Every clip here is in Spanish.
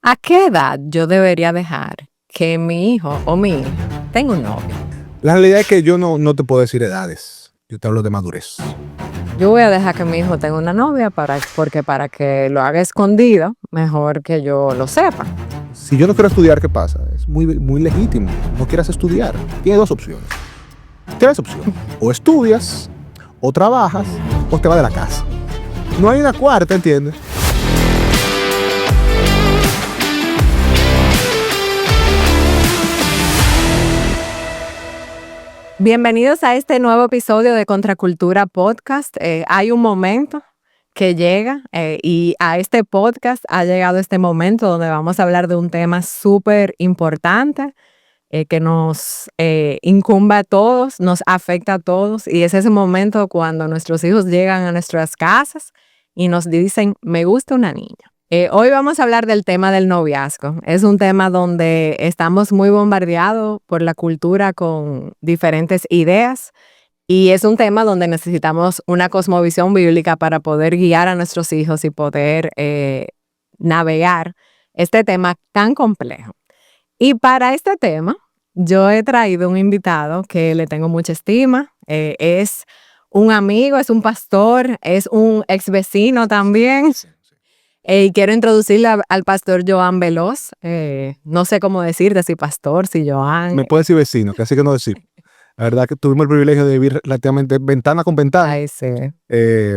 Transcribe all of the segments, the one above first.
¿A qué edad yo debería dejar que mi hijo o mi hija tenga un novio? La realidad es que yo no te puedo decir edades. Yo te hablo de madurez. Yo voy a dejar que mi hijo tenga una novia porque para que lo haga escondido, mejor que yo lo sepa. Si yo no quiero estudiar, ¿qué pasa? Es muy legítimo. No quieras estudiar. Tienes dos opciones. Tienes opciones. O estudias, o trabajas, o te vas de la casa. No hay una cuarta, ¿entiendes? Bienvenidos a este nuevo episodio de Contracultura Podcast. Hay un momento que llega y a este podcast ha llegado este momento donde vamos a hablar de un tema súper importante que nos incumbe a todos, nos afecta a todos, y es ese momento cuando nuestros hijos llegan a nuestras casas y nos dicen, me gusta una niña. Hoy vamos a hablar del tema del noviazgo. Es un tema donde estamos muy bombardeados por la cultura con diferentes ideas y es un tema donde necesitamos una cosmovisión bíblica para poder guiar a nuestros hijos y poder navegar este tema tan complejo. Y para este tema, yo he traído un invitado que le tengo mucha estima. Es un amigo, es un pastor, es un ex vecino también. Y quiero introducirle al pastor Joan Veloz. No sé cómo decirte, si pastor, si Joan. Me puedes decir vecino, que así que no decir. La verdad que tuvimos el privilegio de vivir relativamente ventana con ventana. Ay, sí.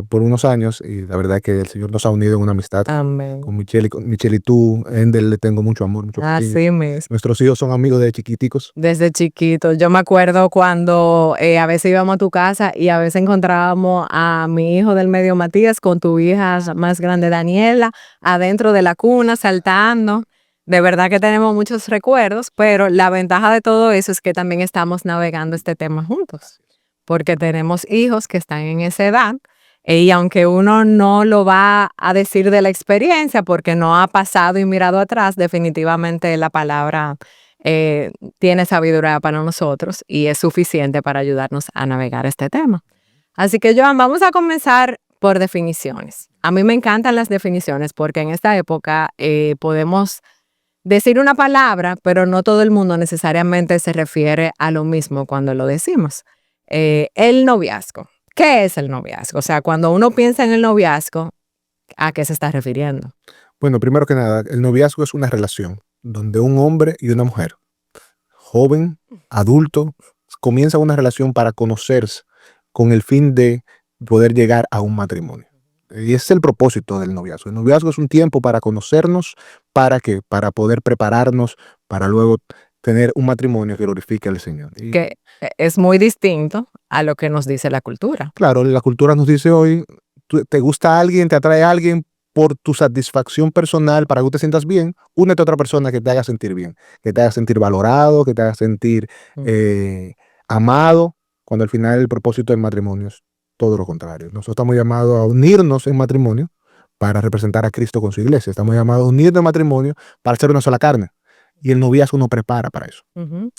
Por unos años, y la verdad que el Señor nos ha unido en una amistad. Amén. Con Michelle y tú. A Endel le tengo mucho amor, mucho cariño. Así mismo. Nuestros hijos son amigos de chiquiticos. Desde chiquito. Yo me acuerdo cuando a veces íbamos a tu casa y a veces encontrábamos a mi hijo del medio Matías con tu hija más grande Daniela adentro de la cuna saltando. De verdad que tenemos muchos recuerdos, pero la ventaja de todo eso es que también estamos navegando este tema juntos, porque tenemos hijos que están en esa edad y aunque uno no lo va a decir de la experiencia porque no ha pasado y mirado atrás, definitivamente la palabra tiene sabiduría para nosotros y es suficiente para ayudarnos a navegar este tema. Así que, Joan, vamos a comenzar por definiciones. A mí me encantan las definiciones porque en esta época podemos decir una palabra, pero no todo el mundo necesariamente se refiere a lo mismo cuando lo decimos. El noviazgo. ¿Qué es el noviazgo? O sea, cuando uno piensa en el noviazgo, ¿a qué se está refiriendo? Bueno, primero que nada, el noviazgo es una relación donde un hombre y una mujer, joven, adulto, comienza una relación para conocerse con el fin de poder llegar a un matrimonio. Y ese es el propósito del noviazgo. El noviazgo es un tiempo para conocernos. ¿Para qué? Para poder prepararnos para luego tener un matrimonio que glorifique al Señor. Y Que es muy distinto a lo que nos dice la cultura. claro, la cultura nos dice hoy, te gusta alguien, te atrae a alguien por tu satisfacción personal, para que tú te sientas bien, únete a otra persona que te haga sentir bien, que te haga sentir valorado, que te haga sentir amado, cuando al final el propósito del matrimonio es todo lo contrario. Nosotros estamos llamados a unirnos en matrimonio para representar a Cristo con su iglesia. Estamos llamados a unirnos en matrimonio para ser una sola carne. Y el noviazgo nos prepara para eso. Uh-huh.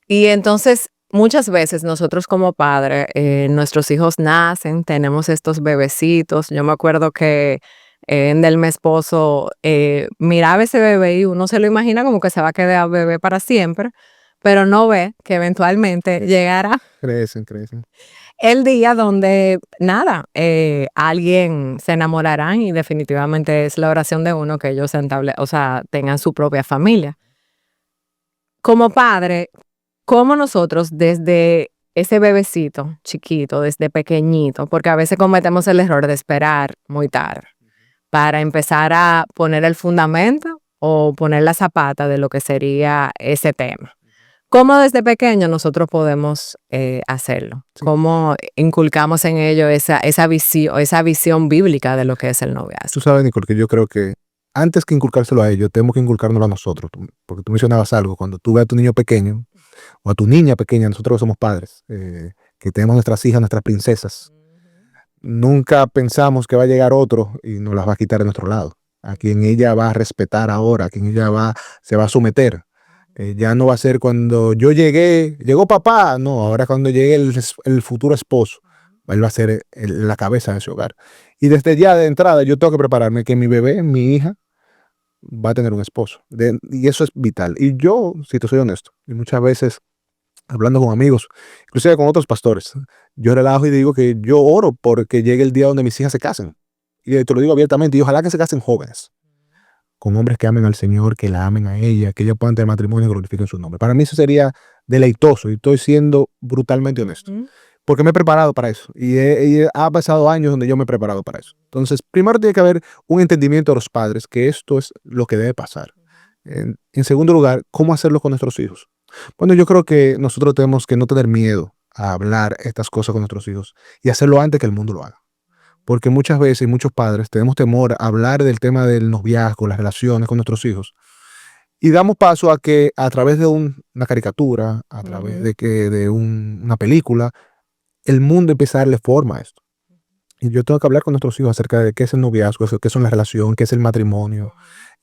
Y entonces, muchas veces nosotros como padres, nuestros hijos nacen, tenemos estos bebecitos. Yo me acuerdo que mi esposo miraba ese bebé y uno se lo imagina como que se va a quedar bebé para siempre, pero no ve que eventualmente llegará Crecen. el día donde, nada, alguien se enamorarán y definitivamente es la oración de uno que ellos tengan su propia familia. Como padre, ¿cómo nosotros desde ese bebecito chiquito, desde pequeñito, porque a veces cometemos el error de esperar muy tarde para empezar a poner el fundamento o poner la zapata de lo que sería ese tema? ¿Cómo desde pequeño nosotros podemos hacerlo? Sí. ¿Cómo inculcamos en ellos esa visión bíblica de lo que es el noviazgo? Tú sabes, Nicole, que yo creo que antes que inculcárselo a ellos, tenemos que inculcárnoslo a nosotros. Porque tú mencionabas algo, cuando tú ves a tu niño pequeño o a tu niña pequeña, nosotros que somos padres, que tenemos nuestras hijas, nuestras princesas, nunca pensamos que va a llegar otro y nos las va a quitar de nuestro lado. A quien ella va a respetar ahora, a quien ella se va a someter. Ya no va a ser cuando llegó papá, no, ahora cuando llegue el futuro esposo, él va a ser la cabeza de ese hogar. Y desde ya de entrada yo tengo que prepararme que mi bebé, mi hija, va a tener un esposo. Y eso es vital. Y yo, si te soy honesto, y muchas veces hablando con amigos, inclusive con otros pastores, yo relajo y digo que yo oro porque llegue el día donde mis hijas se casen. Y te lo digo abiertamente, y ojalá que se casen jóvenes, con hombres que amen al Señor, que la amen a ella, que ellas puedan tener matrimonio y glorifiquen su nombre. Para mí eso sería deleitoso y estoy siendo brutalmente honesto, porque me he preparado para eso y ha pasado años donde yo me he preparado para eso. Entonces, primero tiene que haber un entendimiento de los padres que esto es lo que debe pasar. En segundo lugar, ¿cómo hacerlo con nuestros hijos? Bueno, yo creo que nosotros tenemos que no tener miedo a hablar estas cosas con nuestros hijos y hacerlo antes que el mundo lo haga. Porque muchas veces, muchos padres, tenemos temor a hablar del tema del noviazgo, las relaciones con nuestros hijos. Y damos paso a que a través de una caricatura, a través de una película, el mundo empieza a darle forma a esto. Y yo tengo que hablar con nuestros hijos acerca de qué es el noviazgo, qué son las relaciones, qué es el matrimonio.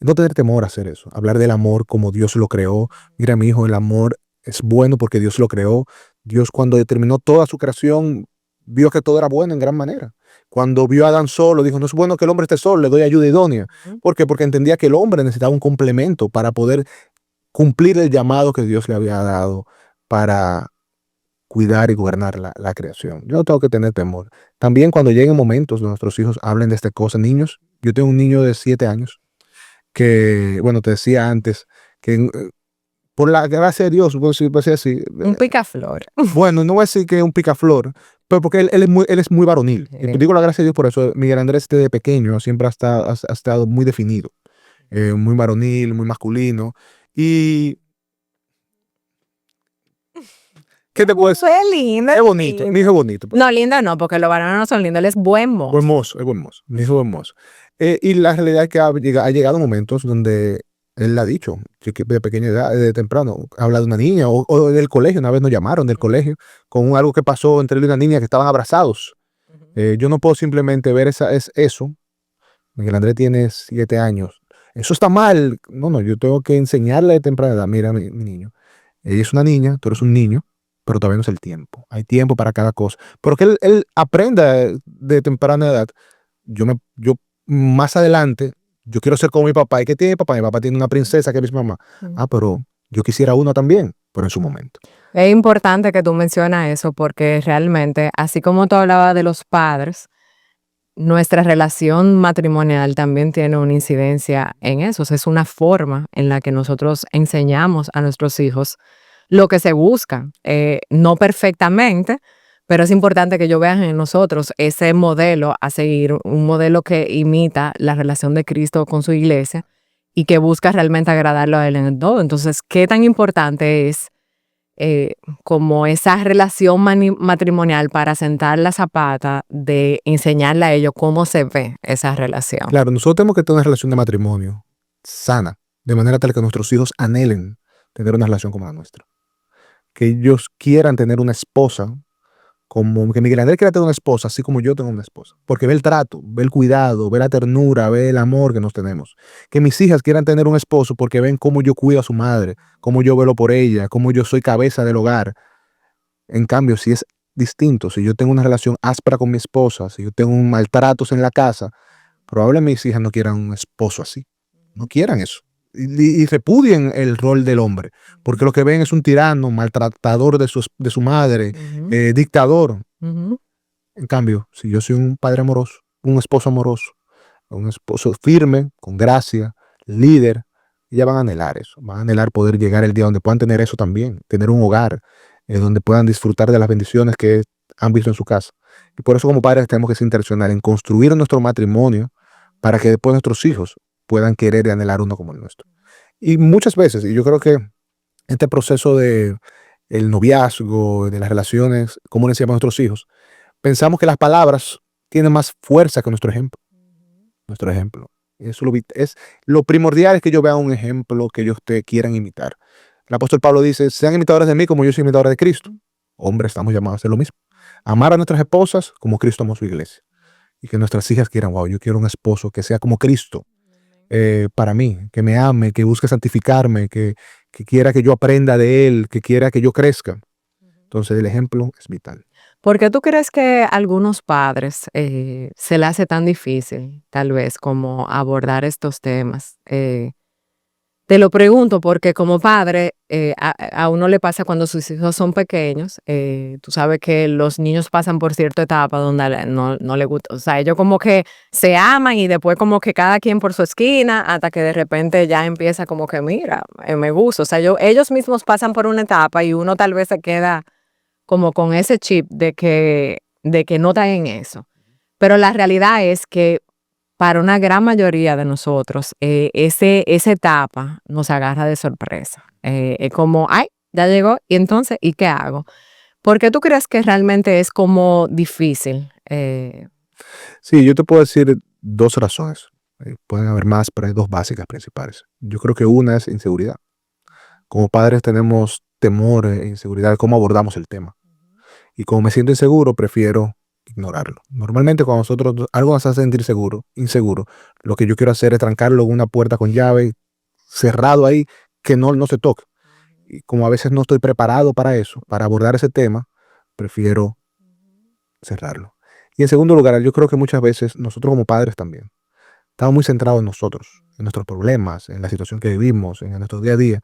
No tener temor a hacer eso. Hablar del amor como Dios lo creó. Mira, mi hijo, el amor es bueno porque Dios lo creó. Dios, cuando determinó toda su creación, vio que todo era bueno en gran manera. Cuando vio a Adán solo, dijo, no es bueno que el hombre esté solo, le doy ayuda idónea. ¿Por qué? Porque entendía que el hombre necesitaba un complemento para poder cumplir el llamado que Dios le había dado para cuidar y gobernar la creación. Yo no tengo que tener temor. También cuando lleguen momentos donde nuestros hijos hablen de esta cosa, niños, yo tengo un niño de 7 años que, bueno, te decía antes, que por la gracia de Dios, puedo decir así. Un picaflor. Bueno, no voy a decir que es un picaflor, pero porque él es muy varonil. Y te digo la gracia de Dios por eso. Miguel Andrés desde pequeño siempre ha estado muy definido, muy varonil, muy masculino. Y ¿qué te puedo decir? Es lindo. Es bonito, mi hijo es bonito. No, lindo no, porque los varones no son lindos, él es buen mozo. Buen mozo, es buen mozo. Mi hijo es buen mozo. Y la realidad es que ha llegado momentos donde él ha dicho, de pequeña edad, de temprano, habla de una niña o del colegio. Una vez nos llamaron del colegio con algo que pasó entre él y una niña que estaban abrazados. Yo no puedo simplemente ver eso. Miguel Andrés tiene 7 años. Eso está mal. No, yo tengo que enseñarle de temprana edad. Mira, mi niño, ella es una niña, tú eres un niño, pero todavía no es el tiempo. Hay tiempo para cada cosa. Pero que él aprenda de temprana edad. Yo más adelante, yo quiero ser como mi papá. ¿Y qué tiene mi papá? Mi papá tiene una princesa que es mi mamá. Pero yo quisiera una también, pero en su momento. Es importante que tú mencionas eso porque realmente, así como tú hablabas de los padres, nuestra relación matrimonial también tiene una incidencia en eso. O sea, es una forma en la que nosotros enseñamos a nuestros hijos lo que se busca. No perfectamente, pero es importante que ellos vean en nosotros ese modelo a seguir, un modelo que imita la relación de Cristo con su iglesia y que busca realmente agradarlo a él en todo. Entonces, ¿qué tan importante es como esa relación matrimonial para sentar la zapata de enseñarle a ellos cómo se ve esa relación? Claro, nosotros tenemos que tener una relación de matrimonio sana, de manera tal que nuestros hijos anhelen tener una relación como la nuestra. Que ellos quieran tener una esposa, como que Miguel Andrés quiera tener una esposa, así como yo tengo una esposa. Porque ve el trato, ve el cuidado, ve la ternura, ve el amor que nos tenemos. Que mis hijas quieran tener un esposo porque ven cómo yo cuido a su madre, cómo yo velo por ella, cómo yo soy cabeza del hogar. En cambio, si es distinto, si yo tengo una relación áspera con mi esposa, si yo tengo un maltratos en la casa, probablemente mis hijas no quieran un esposo así. No quieran eso. Y repudien el rol del hombre, porque lo que ven es un tirano, maltratador de su madre, dictador. En cambio, si yo soy un padre amoroso, un esposo firme, con gracia, líder, ellas van a anhelar eso, van a anhelar poder llegar el día donde puedan tener eso también, tener un hogar, donde puedan disfrutar de las bendiciones que han visto en su casa. Y por eso como padres tenemos que ser intencionales en construir nuestro matrimonio para que después nuestros hijos puedan querer y anhelar uno como el nuestro. Y muchas veces, y yo creo que este proceso de el noviazgo, de las relaciones, cómo le enseñamos a nuestros hijos, pensamos que las palabras tienen más fuerza que nuestro ejemplo. Nuestro ejemplo. Eso es lo primordial, es que yo vea un ejemplo que ellos te quieran imitar. El apóstol Pablo dice, sean imitadores de mí como yo soy imitador de Cristo. Hombres, estamos llamados a hacer lo mismo. Amar a nuestras esposas como Cristo amó su iglesia. Y que nuestras hijas quieran, wow, yo quiero un esposo que sea como Cristo para mí, que me ame, que busque santificarme, que quiera que yo aprenda de él, que quiera que yo crezca. Entonces el ejemplo es vital. ¿Por qué tú crees que a algunos padres se le hace tan difícil, tal vez, como abordar estos temas? Te lo pregunto porque como padre, a uno le pasa cuando sus hijos son pequeños, tú sabes que los niños pasan por cierta etapa donde no le gusta, o sea, ellos como que se aman y después como que cada quien por su esquina, hasta que de repente ya empieza como que, mira, me gusta, o sea, ellos mismos pasan por una etapa y uno tal vez se queda como con ese chip de que no está en eso. Pero la realidad es que para una gran mayoría de nosotros, esa etapa nos agarra de sorpresa. Es como, ay, ya llegó, y entonces, ¿y qué hago? ¿Por qué tú crees que realmente es como difícil? Sí, yo te puedo decir dos razones. Pueden haber más, pero hay dos básicas principales. Yo creo que una es inseguridad. Como padres tenemos temor e inseguridad de cómo abordamos el tema. Y como me siento inseguro, prefiero ignorarlo. Normalmente cuando algo nos hace sentir inseguro, lo que yo quiero hacer es trancarlo en una puerta con llave, cerrado ahí, que no se toque. Y como a veces no estoy preparado para eso, para abordar ese tema, prefiero cerrarlo. Y en segundo lugar, yo creo que muchas veces nosotros como padres también estamos muy centrados en nosotros, en nuestros problemas, en la situación que vivimos, en nuestro día a día,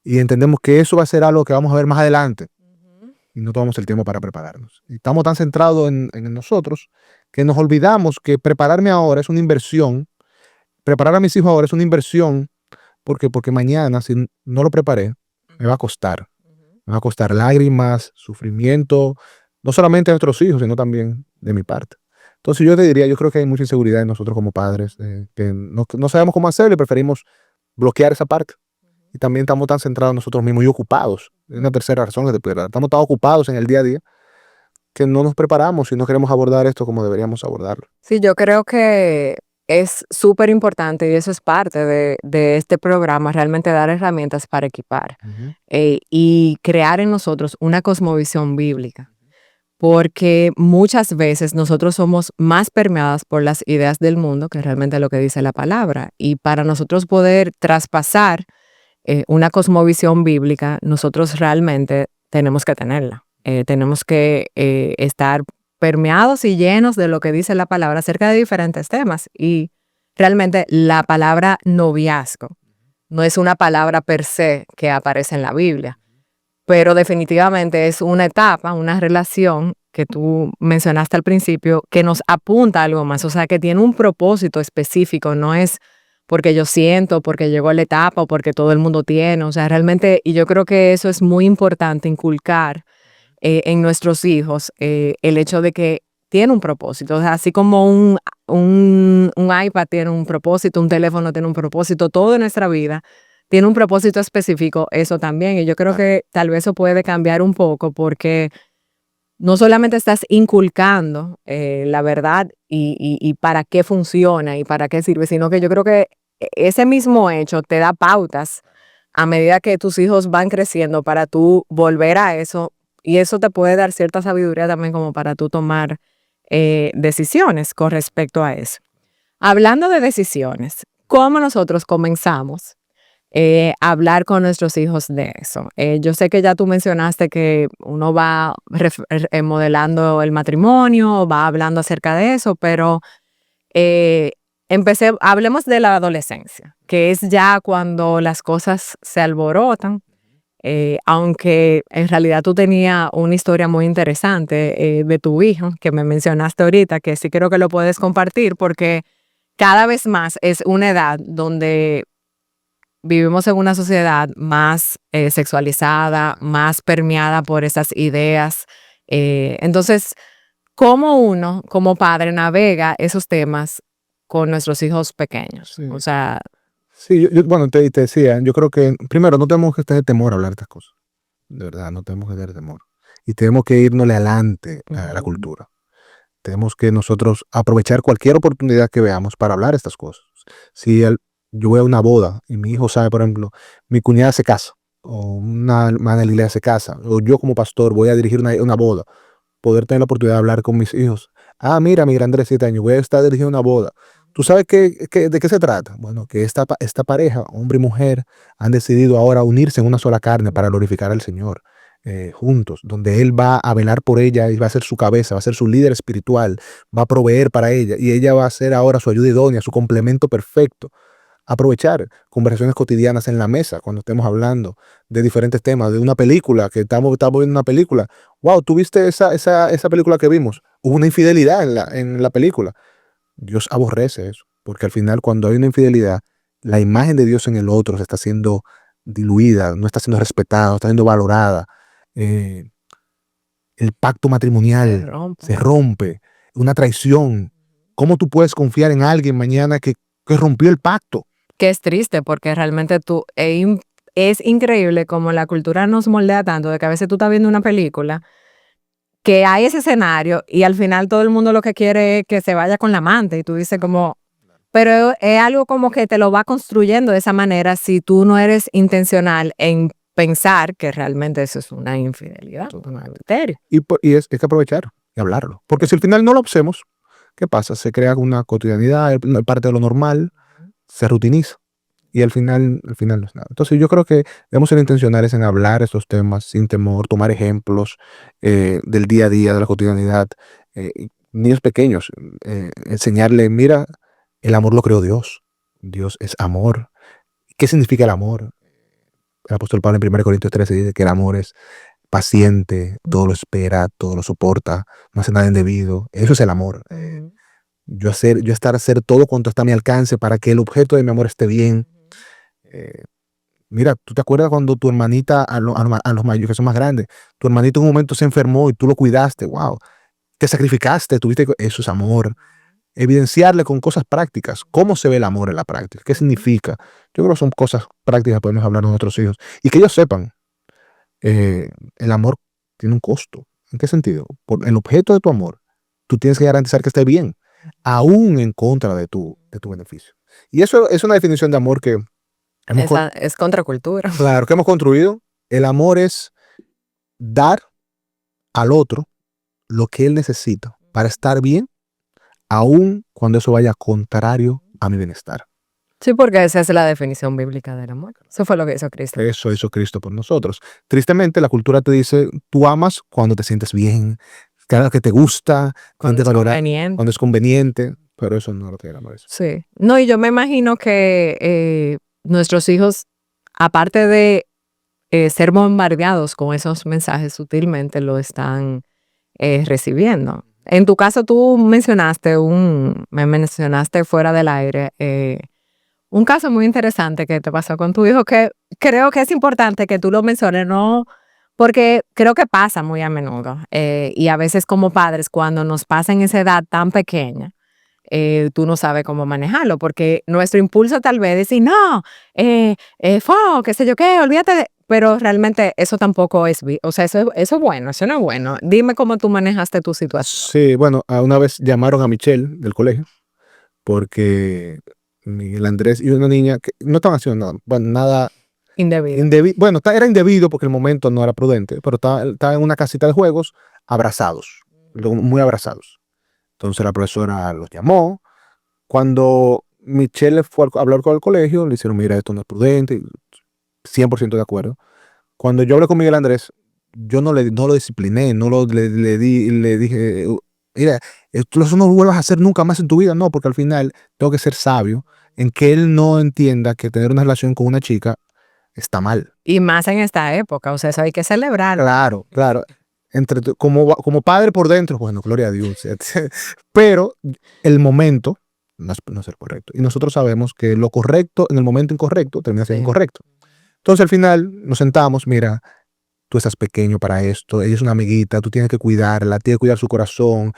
y entendemos que eso va a ser algo que vamos a ver más adelante y no tomamos el tiempo para prepararnos. Y estamos tan centrados en nosotros que nos olvidamos que prepararme ahora es una inversión, preparar a mis hijos ahora es una inversión, porque mañana, si no lo preparé, me va a costar. Me va a costar lágrimas, sufrimiento, no solamente de nuestros hijos, sino también de mi parte. Entonces yo te diría, yo creo que hay mucha inseguridad en nosotros como padres, que no sabemos cómo hacerlo y preferimos bloquear esa parte. Y también estamos tan centrados en nosotros mismos y ocupados. Es una tercera razón que te puedo dar. Estamos tan ocupados en el día a día que no nos preparamos y no queremos abordar esto como deberíamos abordarlo. Sí, yo creo que es súper importante y eso es parte de este programa, realmente dar herramientas para equipar Ujú. y crear en nosotros una cosmovisión bíblica. Porque muchas veces nosotros somos más permeadas por las ideas del mundo que realmente lo que dice la palabra. Y para nosotros poder traspasar una cosmovisión bíblica, nosotros realmente tenemos que tenerla. Tenemos que estar permeados y llenos de lo que dice la palabra acerca de diferentes temas. Y realmente la palabra noviazgo no es una palabra per se que aparece en la Biblia, pero definitivamente es una etapa, una relación que tú mencionaste al principio, que nos apunta a algo más, o sea, que tiene un propósito específico, no es porque yo siento, porque llegó la etapa o porque todo el mundo tiene, o sea, realmente, y yo creo que eso es muy importante inculcar en nuestros hijos, el hecho de que tiene un propósito, o sea, así como un iPad tiene un propósito, un teléfono tiene un propósito, todo en nuestra vida tiene un propósito específico, eso también. Y yo creo que tal vez eso puede cambiar un poco porque no solamente estás inculcando la verdad y para qué funciona y para qué sirve, sino que yo creo que ese mismo hecho te da pautas a medida que tus hijos van creciendo para tú volver a eso y eso te puede dar cierta sabiduría también como para tú tomar decisiones con respecto a eso. Hablando de decisiones, ¿cómo nosotros comenzamos hablar con nuestros hijos de eso? Yo sé que ya tú mencionaste que uno va modelando el matrimonio, va hablando acerca de eso, pero eh, hablemos de la adolescencia, que es ya cuando las cosas se alborotan. Aunque en realidad tú tenías una historia muy interesante de tu hijo, que me mencionaste ahorita, que sí creo que lo puedes compartir, porque cada vez más es una edad donde vivimos en una sociedad más sexualizada, más permeada por esas ideas. Entonces, ¿cómo uno, como padre, navega esos temas con nuestros hijos pequeños? Sí, O sea, sí bueno, te decía, yo creo que primero no tenemos que tener temor a hablar de estas cosas. De verdad, no tenemos que tener temor. Y tenemos que irnos adelante a la ujú, cultura. Tenemos que nosotros aprovechar cualquier oportunidad que veamos para hablar estas cosas. Si yo voy a una boda y mi hijo sabe, por ejemplo, mi cuñada se casa, o una hermana de la iglesia se casa, o yo como pastor voy a dirigir una boda, poder tener la oportunidad de hablar con mis hijos. Ah, mira, mi grande de 7 años, voy a estar dirigiendo una boda. ¿Tú sabes de qué se trata? Bueno, que esta pareja, hombre y mujer, han decidido ahora unirse en una sola carne para glorificar al Señor. juntos, donde él va a velar por ella y va a ser su cabeza, va a ser su líder espiritual, va a proveer para ella y ella va a ser ahora su ayuda idónea, su complemento perfecto. Aprovechar conversaciones cotidianas en la mesa cuando estemos hablando de diferentes temas, de una película, que estamos viendo una película. Wow, ¿tú viste esa película que vimos? Hubo una infidelidad en la película. Dios aborrece eso, porque al final cuando hay una infidelidad, la imagen de Dios en el otro se está siendo diluida, no está siendo respetada, no está siendo valorada. Eh, el pacto Se matrimonial rompe. se rompe, una traición. ¿Cómo tú puedes confiar en alguien mañana que rompió el pacto? Que es triste porque realmente es increíble como la cultura nos moldea tanto de que a veces tú estás viendo una película que hay ese escenario y al final todo el mundo lo que quiere es que se vaya con la amante y tú dices como, pero es algo como que te lo va construyendo de esa manera si tú no eres intencional en pensar que realmente eso es una infidelidad, un adulterio. Y es que aprovechar y hablarlo. Porque si al final no lo hacemos, ¿qué pasa? Se crea una cotidianidad, parte de lo normal, se rutiniza. Y al final no es nada. Entonces yo creo que debemos ser intencionales en hablar estos temas sin temor, tomar ejemplos del día a día, de la cotidianidad. Niños pequeños, enseñarle, mira, el amor lo creó Dios. Dios es amor. ¿Qué significa el amor? El apóstol Pablo en 1 Corintios 13 dice que el amor es paciente, todo lo espera, todo lo soporta, no hace nada indebido. Eso es el amor. Yo hacer todo cuanto está a mi alcance para que el objeto de mi amor esté bien. Mira, ¿tú te acuerdas cuando tu hermanita, a los mayores que son más grandes, tu hermanito en un momento se enfermó y tú lo cuidaste? Wow, te sacrificaste, eso es amor. Evidenciarle con cosas prácticas cómo se ve el amor en la práctica, qué significa. Yo creo que son cosas prácticas que podemos hablar a nuestros hijos y que ellos sepan, el amor tiene un costo. ¿En qué sentido? Por el objeto de tu amor, tú tienes que garantizar que esté bien, aún en contra de tu beneficio. Y eso es una definición de amor que Es contracultura. claro, que hemos construido. El amor es dar al otro lo que él necesita para estar bien, aun cuando eso vaya contrario a mi bienestar. Sí, porque esa es la definición bíblica del amor. Eso fue lo que hizo Cristo. Eso hizo Cristo por nosotros. Tristemente, la cultura te dice, tú amas cuando te sientes bien, cada que te gusta, Cuando es conveniente. cuando es conveniente, pero eso no lo tiene el amor. Sí. No, y yo me imagino que nuestros hijos, aparte de ser bombardeados con esos mensajes sutilmente, lo están recibiendo. En tu caso, tú me mencionaste fuera del aire, un caso muy interesante que te pasó con tu hijo, que creo que es importante que tú lo menciones, ¿no? Porque creo que pasa muy a menudo. Y a veces como padres, cuando nos pasa en esa edad tan pequeña, tú no sabes cómo manejarlo, porque nuestro impulso tal vez es decir, no, qué sé yo qué, olvídate de... Pero realmente eso tampoco es, o sea, eso es bueno, eso no es bueno. Dime cómo tú manejaste tu situación. Sí, bueno, una vez llamaron a Michelle del colegio porque Miguel Andrés y una niña que no estaban haciendo nada, bueno, nada Indebido. bueno, era indebido porque el momento no era prudente, pero estaba en una casita de juegos abrazados, muy abrazados. Entonces la profesora los llamó. Cuando Michelle fue a hablar con el colegio, le hicieron, mira, esto no es prudente, 100% de acuerdo. Cuando yo hablé con Miguel Andrés, yo no lo discipliné, le dije, mira, eso no lo vuelvas a hacer nunca más en tu vida, no, porque al final tengo que ser sabio en que él no entienda que tener una relación con una chica está mal. Y más en esta época, o sea, eso hay que celebrar. Claro, claro. Como padre por dentro, bueno, gloria a Dios. Pero el momento no es el correcto. Y nosotros sabemos que lo correcto en el momento incorrecto termina siendo incorrecto. Entonces al final nos sentamos, mira, tú estás pequeño para esto, ella es una amiguita, tú tienes que cuidarla, tienes que cuidar su corazón.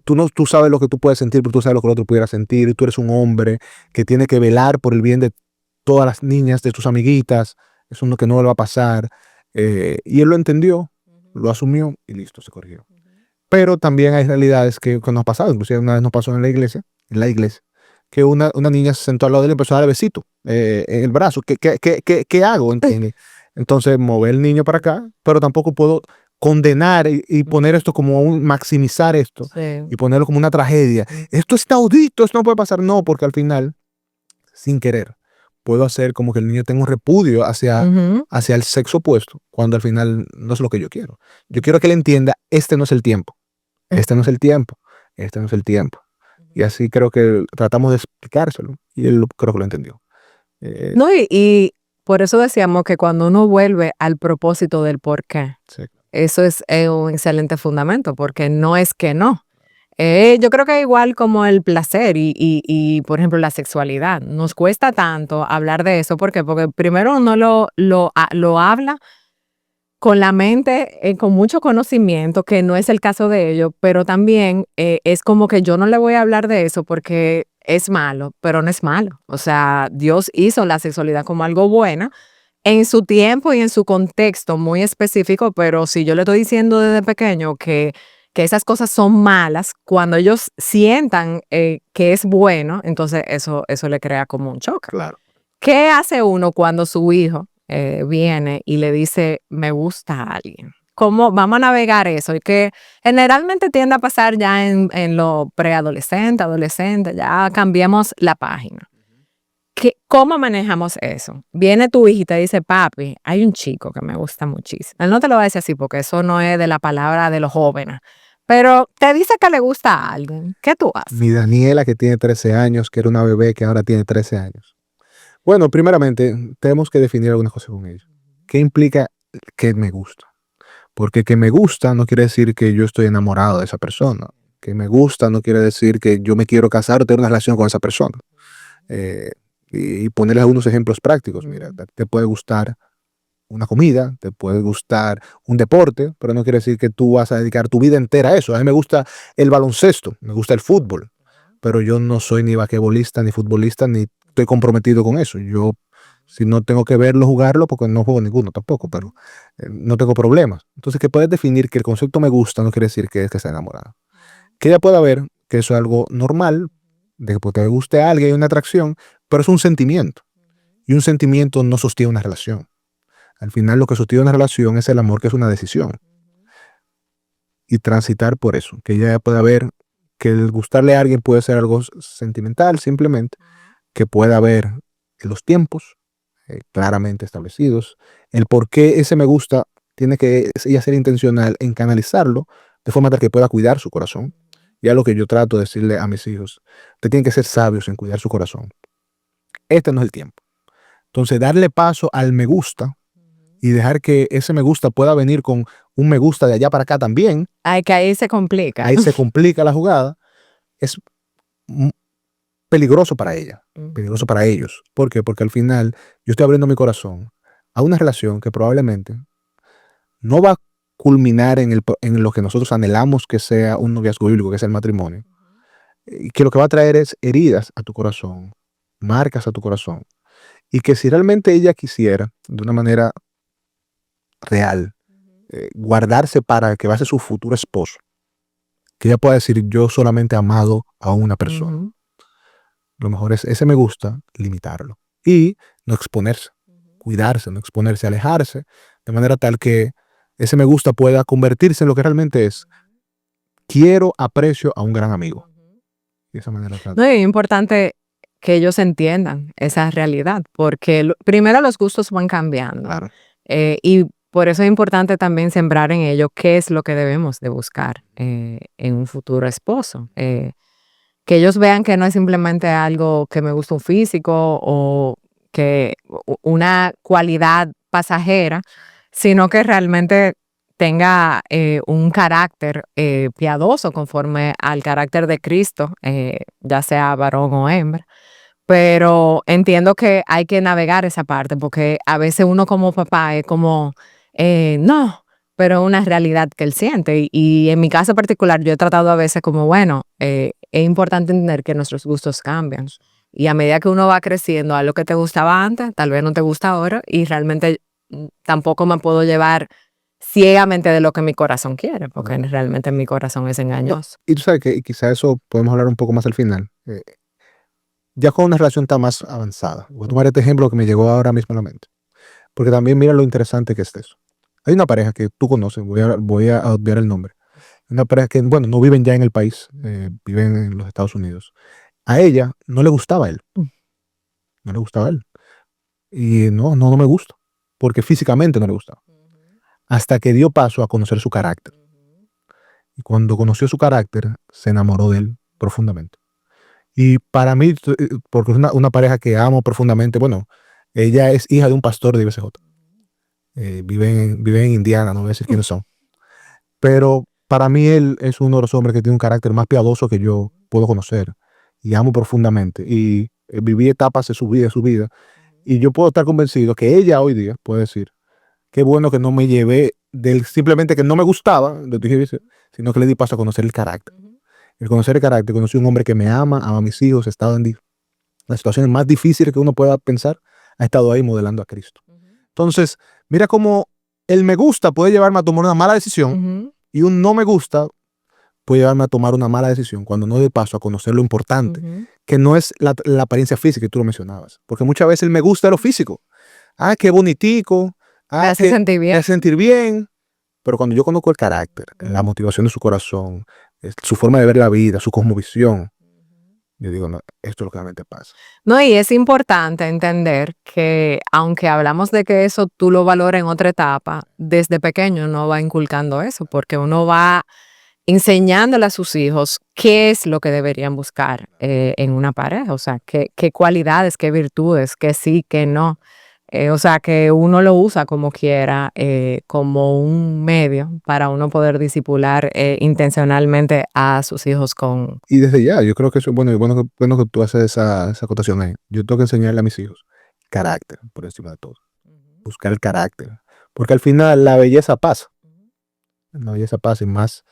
Tú sabes lo que tú puedes sentir, pero tú sabes lo que el otro pudiera sentir. Y tú eres un hombre que tiene que velar por el bien de todas las niñas, de tus amiguitas. Eso es lo que no le va a pasar. Y él lo entendió, lo asumió y listo, se corrigió. Pero también hay realidades que nos ha pasado. Inclusive una vez nos pasó en la iglesia, que una niña se sentó al lado de él y empezó a darle besito en el brazo. ¿Qué hago? ¿Entiendes? Entonces, mover el niño para acá, pero tampoco puedo condenar y poner esto como maximizar esto y ponerlo como una tragedia. Esto es inaudito, esto no puede pasar. No, porque al final, sin querer, puedo hacer como que el niño tenga un repudio hacia, Ujú. hacia el sexo opuesto, cuando al final no es lo que yo quiero. Yo quiero que él entienda, este no es el tiempo, este no es el tiempo, este no es el tiempo. Y así creo que tratamos de explicárselo y él creo que lo entendió. Eh, No, y por eso decíamos que cuando uno vuelve al propósito del por qué, sí, eso es un excelente fundamento, porque no es que no. Yo creo que igual como el placer y, por ejemplo, la sexualidad. Nos cuesta tanto hablar de eso. ¿Por qué? Porque primero uno lo habla con la mente, con mucho conocimiento, que no es el caso de ellos, pero también es como que yo no le voy a hablar de eso porque es malo, pero no es malo. O sea, Dios hizo la sexualidad como algo bueno en su tiempo y en su contexto muy específico, pero si yo le estoy diciendo desde pequeño que esas cosas son malas, cuando ellos sientan que es bueno, entonces eso le crea como un choque. claro. ¿Qué hace uno cuando su hijo viene y le dice, me gusta a alguien? ¿Cómo vamos a navegar eso? Y que generalmente tiende a pasar ya en lo preadolescente, adolescente, ya cambiamos la página. ¿Cómo manejamos eso? Viene tu hija y te dice, papi, hay un chico que me gusta muchísimo. Él no te lo va a decir así porque eso no es de la palabra de los jóvenes, pero te dice que le gusta a alguien. ¿Qué tú haces? Mi Daniela, que tiene 13 años, que era una bebé que ahora tiene 13 años. Bueno, primeramente, tenemos que definir algunas cosas con ella. ¿Qué implica que me gusta? Porque que me gusta no quiere decir que yo estoy enamorado de esa persona. Que me gusta no quiere decir que yo me quiero casar o tener una relación con esa persona. Eh, y ponerles algunos ejemplos prácticos. Mira, te puede gustar una comida, te puede gustar un deporte, pero no quiere decir que tú vas a dedicar tu vida entera a eso. A mí me gusta el baloncesto, me gusta el fútbol, pero yo no soy ni basquetbolista, ni futbolista, ni estoy comprometido con eso. Yo, si no tengo que verlo, jugarlo, porque no juego ninguno tampoco, pero no tengo problemas. Entonces, que puedes definir que el concepto me gusta no quiere decir que es que está enamorada. Que ella pueda ver que eso es algo normal, de que te guste a alguien, hay una atracción, pero es un sentimiento. Y un sentimiento no sostiene una relación. Al final lo que sostiene una relación es el amor, que es una decisión. Y transitar por eso, que ella pueda ver que el gustarle a alguien puede ser algo sentimental simplemente, que pueda ver los tiempos claramente establecidos, el por qué ese me gusta tiene que ella ser intencional en canalizarlo de forma tal que pueda cuidar su corazón. Y es lo que yo trato de decirle a mis hijos, ustedes tienen que ser sabios en cuidar su corazón. Este no es el tiempo. Entonces, darle paso al me gusta y dejar que ese me gusta pueda venir con un me gusta de allá para acá también, Ay, que ahí se complica. ahí se complica la jugada, es peligroso para ella, peligroso para ellos. ¿Por qué? Porque al final yo estoy abriendo mi corazón a una relación que probablemente no va a culminar en lo que nosotros anhelamos que sea un noviazgo bíblico, que es el matrimonio, y que lo que va a traer es heridas a tu corazón, marcas a tu corazón, y que si realmente ella quisiera, de una manera real, guardarse para que va a ser su futuro esposo, que ella pueda decir yo solamente he amado a una persona. Ujú. Lo mejor es ese me gusta, limitarlo y no exponerse, cuidarse, no exponerse, alejarse, de manera tal que ese me gusta pueda convertirse en lo que realmente es. Quiero, aprecio a un gran amigo. De esa manera No, es importante que ellos entiendan esa realidad, porque primero los gustos van cambiando claro. y por eso es importante también sembrar en ellos qué es lo que debemos de buscar en un futuro esposo. Que ellos vean que no es simplemente algo que me gusta un físico o que una cualidad pasajera, sino que realmente tenga un carácter piadoso conforme al carácter de Cristo, ya sea varón o hembra. Pero entiendo que hay que navegar esa parte, porque a veces uno como papá es como, no, pero es una realidad que él siente. Y en mi caso particular, yo he tratado a veces como, bueno, es importante entender que nuestros gustos cambian. Y a medida que uno va creciendo, algo que te gustaba antes, tal vez no te gusta ahora, y realmente tampoco me puedo llevar ciegamente de lo que mi corazón quiere, porque realmente mi corazón es No, engañoso. y tú sabes que y quizá eso podemos hablar un poco más al final. Ya con una relación tan más avanzada. Voy a tomar este ejemplo que me llegó ahora mismo a la mente. Porque también mira lo interesante que es eso. Hay una pareja que tú conoces, voy a obviar el nombre. Una pareja que, bueno, no viven ya en el país, viven en los Estados Unidos. A ella no le gustaba él, Mm. no le gustaba él. Y no me gusta, porque físicamente no le gustaba. Hasta que dio paso a conocer su carácter. Y cuando conoció su carácter, se enamoró de él profundamente. Y para mí, porque es una pareja que amo profundamente, bueno, ella es hija de un pastor de IBCJ. Vive en Indiana, no voy a decir quiénes son. Pero para mí él es uno de los hombres que tiene un carácter más piadoso que yo puedo conocer. Y amo profundamente. Y viví etapas de su vida. Y yo puedo estar convencido que ella hoy día puede decir, qué bueno que no me llevé del simplemente que no me gustaba, sino que le di paso a conocer el carácter. El conocer el carácter, conocí un hombre que me ama a mis hijos, he estado en las situaciones más difíciles que uno pueda pensar, ha estado ahí modelando a Cristo. Entonces, mira cómo el me gusta puede llevarme a tomar una mala decisión y un no me gusta puede llevarme a tomar una mala decisión cuando no doy paso a conocer lo importante, que no es la apariencia física que tú lo mencionabas. Porque muchas veces el me gusta es lo físico. Ah, qué bonitico. Me hace sentir Me bien. hace sentir bien. Pero cuando yo conozco el carácter, la motivación de su corazón, su forma de ver la vida, su cosmovisión, yo digo, no, esto es lo que realmente pasa. No, y es importante entender que aunque hablamos de que eso tú lo valoras en otra etapa, desde pequeño uno va inculcando eso, porque uno va enseñándole a sus hijos qué es lo que deberían buscar en una pareja, o sea, qué cualidades, qué virtudes, qué sí, qué no. O sea, que uno lo usa como quiera, como un medio para uno poder disipular intencionalmente a sus hijos con... Y desde ya, yo creo que eso es bueno, y bueno que tú haces esa acotación ahí. Yo tengo que enseñarle a mis hijos carácter por encima de todo. Buscar el carácter. Porque al final la belleza pasa. La belleza pasa y más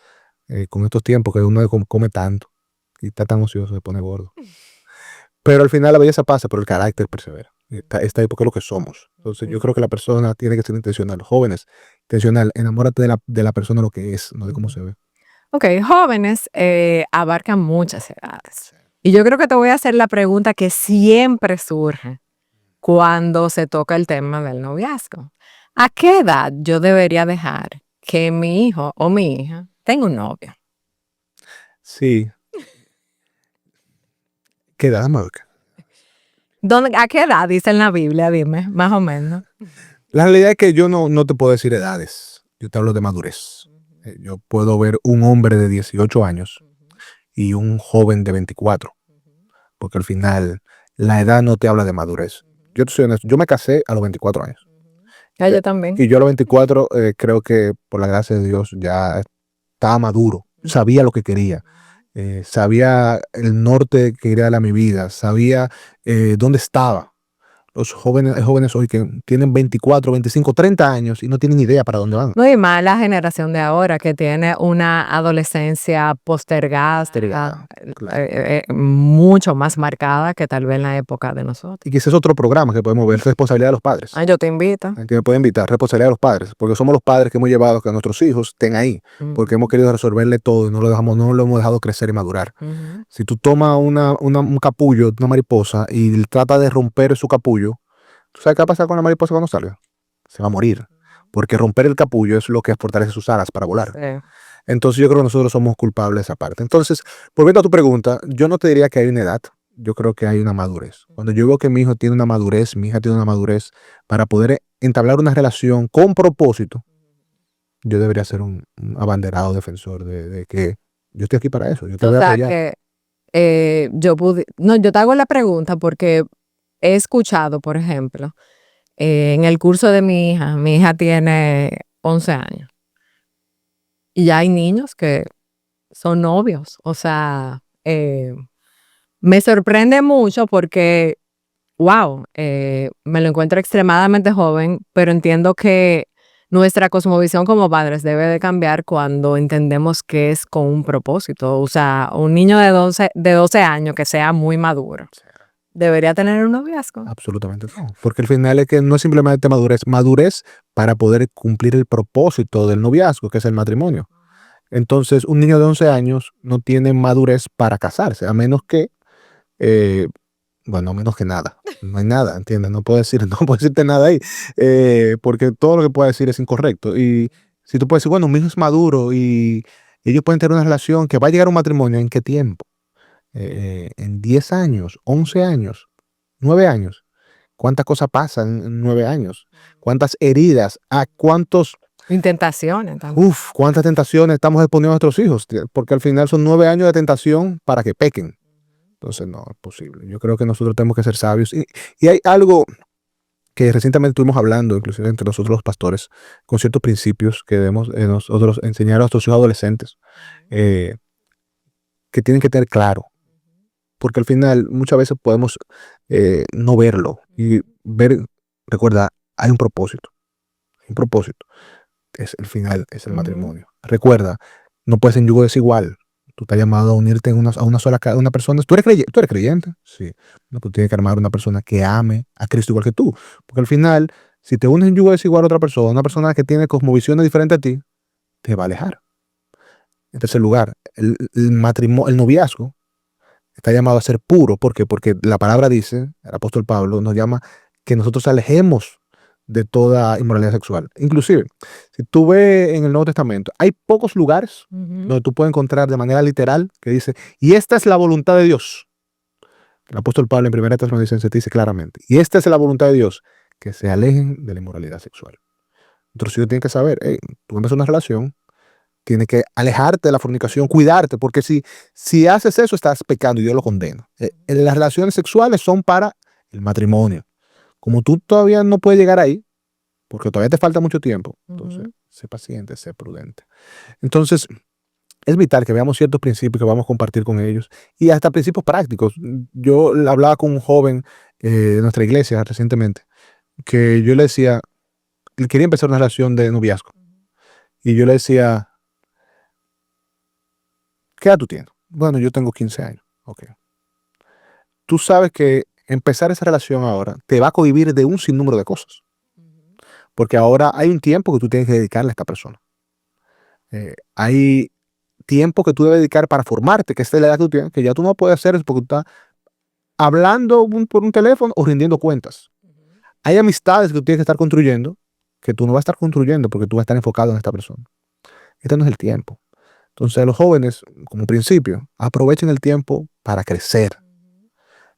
con estos tiempos que uno come tanto y está tan ocioso, se pone gordo. Pero al final la belleza pasa, pero el carácter persevera. Está ahí porque es lo que somos. Entonces yo creo que la persona tiene que ser intencional. Jóvenes, intencional. Enamórate de la persona lo que es, no de cómo se ve. Ok, jóvenes abarcan muchas edades. Y yo creo que te voy a hacer la pregunta que siempre surge cuando se toca el tema del noviazgo. ¿A qué edad yo debería dejar que mi hijo o mi hija tenga un novio? Sí. ¿Qué edad, Marca? ¿A qué edad dice en la Biblia? Dime, más o menos. La realidad es que yo no te puedo decir edades. Yo te hablo de madurez. Yo puedo ver un hombre de 18 años y un joven de 24. Porque al final la edad no te habla de madurez. Yo te soy honesto, yo me casé a los 24 años. Yo también. Y yo a los 24 creo que por la gracia de Dios ya estaba maduro. Sabía lo que quería. Sabía el norte que quería darle a mi vida. Sabía dónde estaba. Los jóvenes hoy que tienen 24, 25, 30 años y no tienen idea para dónde van. No, y más la generación de ahora que tiene una adolescencia postergada, Claro. mucho más marcada que tal vez en la época de nosotros. Y que ese es otro programa que podemos ver, responsabilidad de los padres. Yo te invito. Que me puede invitar, responsabilidad de los padres, porque somos los padres que hemos llevado a que nuestros hijos estén ahí, porque hemos querido resolverle todo y no lo hemos dejado crecer y madurar. Si tú tomas un capullo, una mariposa, y trata de romper su capullo, ¿tú sabes qué va a pasar con la mariposa cuando salga? Se va a morir, porque romper el capullo es lo que fortalece sus alas para volar. Sí. Entonces yo creo que nosotros somos culpables de esa parte. Entonces, volviendo a tu pregunta, yo no te diría que hay una edad, yo creo que hay una madurez. Cuando yo veo que mi hijo tiene una madurez, mi hija tiene una madurez para poder entablar una relación con propósito, yo debería ser un abanderado defensor de que yo estoy aquí para eso, yo te O voy a sea apoyar. que yo te hago la pregunta porque he escuchado, por ejemplo, en el curso de mi hija tiene 11 años y ya hay niños que son novios. O sea, me sorprende mucho porque, wow, me lo encuentro extremadamente joven, pero entiendo que nuestra cosmovisión como padres debe de cambiar cuando entendemos que es con un propósito. O sea, un niño de 12 años que sea muy maduro debería tener un noviazgo. Absolutamente no, porque al final es que no es simplemente madurez para poder cumplir el propósito del noviazgo, que es el matrimonio. Entonces, un niño de 11 años no tiene madurez para casarse, a menos que bueno, menos que nada. No hay nada, ¿entiendes? No puedo decirte nada ahí, porque todo lo que pueda decir es incorrecto. Y si tú puedes decir, bueno, mi hijo es maduro y ellos pueden tener una relación que va a llegar a un matrimonio, ¿en qué tiempo? En 10 años, 11 años, 9 años. ¿Cuántas cosas pasan en 9 años? ¿Cuántas heridas? ¿A cuántos... Tentaciones también. cuántas tentaciones estamos exponiendo a nuestros hijos? Porque al final son 9 años de tentación para que pequen. Entonces no es posible. Yo creo que nosotros tenemos que ser sabios. Y hay algo que recientemente estuvimos hablando, inclusive entre nosotros los pastores, con ciertos principios que debemos nosotros enseñar a nuestros hijos adolescentes, que tienen que tener claro. Porque al final muchas veces podemos no verlo y ver, recuerda, hay un propósito. Un propósito. Es el final, es el matrimonio. Recuerda, no puedes en yugo desigual. Tú estás llamado a unirte a una sola una persona. ¿Tú eres creyente? Sí. No, pues tienes que armar una persona que ame a Cristo igual que tú. Porque al final, si te unes en yugo desigual a otra persona, una persona que tiene cosmovisiones diferentes a ti, te va a alejar. En tercer lugar, el matrimonio, el noviazgo está llamado a ser puro. ¿Por qué? Porque la palabra dice, el apóstol Pablo nos llama que nosotros alejemos de toda inmoralidad sexual. Inclusive, si tú ves en el Nuevo Testamento, hay pocos lugares donde tú puedes encontrar de manera literal que dice, y esta es la voluntad de Dios. El apóstol Pablo en 1 Tesalonicenses dice claramente, y esta es la voluntad de Dios, que se alejen de la inmoralidad sexual. Entonces, tú tienes que saber, tú empiezas una relación, tienes que alejarte de la fornicación, cuidarte, porque si haces eso, estás pecando y Dios lo condena. Las relaciones sexuales son para el matrimonio. Como tú todavía no puedes llegar ahí, porque todavía te falta mucho tiempo, entonces, sé paciente, sé prudente. Entonces, es vital que veamos ciertos principios que vamos a compartir con ellos y hasta principios prácticos. Yo hablaba con un joven de nuestra iglesia recientemente, que yo le decía, él quería empezar una relación de noviazgo, y yo le decía, ¿qué edad tú tienes? Bueno, yo tengo 15 años. Ok. Tú sabes que empezar esa relación ahora te va a cohibir de un sinnúmero de cosas. Porque ahora hay un tiempo que tú tienes que dedicarle a esta persona. Hay tiempo que tú debes dedicar para formarte, que esta es la edad que tú tienes, que ya tú no puedes hacer eso porque tú estás hablando por un teléfono o rindiendo cuentas. Hay amistades que tú tienes que estar construyendo, que tú no vas a estar construyendo porque tú vas a estar enfocado en esta persona. Este no es el tiempo. Entonces, los jóvenes, como principio, aprovechen el tiempo para crecer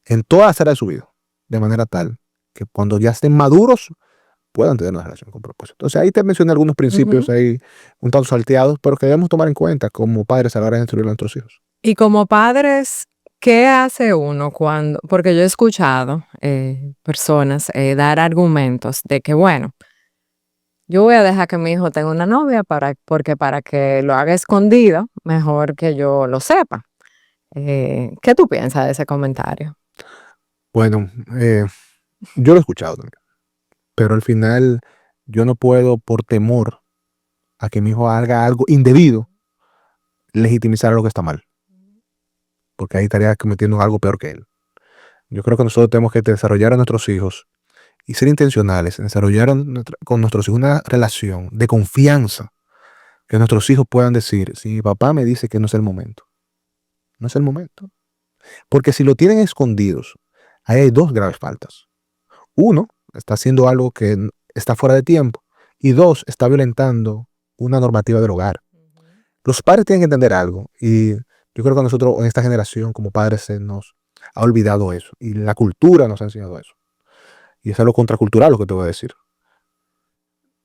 en todas las áreas de su vida, de manera tal que cuando ya estén maduros puedan tener una relación con propósito. Entonces, ahí te mencioné algunos principios ahí un tanto salteados, pero que debemos tomar en cuenta como padres a la hora de instruir a nuestros hijos. Y como padres, ¿qué hace uno cuando? Porque yo he escuchado personas dar argumentos de que, bueno, yo voy a dejar que mi hijo tenga una novia porque para que lo haga escondido, mejor que yo lo sepa. ¿Qué tú piensas de ese comentario? Bueno, yo lo he escuchado también, pero al final yo no puedo, por temor a que mi hijo haga algo indebido, legitimizar lo que está mal, porque ahí estaría cometiendo algo peor que él. Yo creo que nosotros tenemos que desarrollar a nuestros hijos y ser intencionales en desarrollar con nuestros hijos una relación de confianza, que nuestros hijos puedan decir, si mi papá me dice que no es el momento, no es el momento. Porque si lo tienen escondidos, ahí hay dos graves faltas. Uno, está haciendo algo que está fuera de tiempo. Y dos, está violentando una normativa del hogar. Los padres tienen que entender algo. Y yo creo que a nosotros en esta generación como padres se nos ha olvidado eso. Y la cultura nos ha enseñado eso. Y es algo contracultural lo que te voy a decir.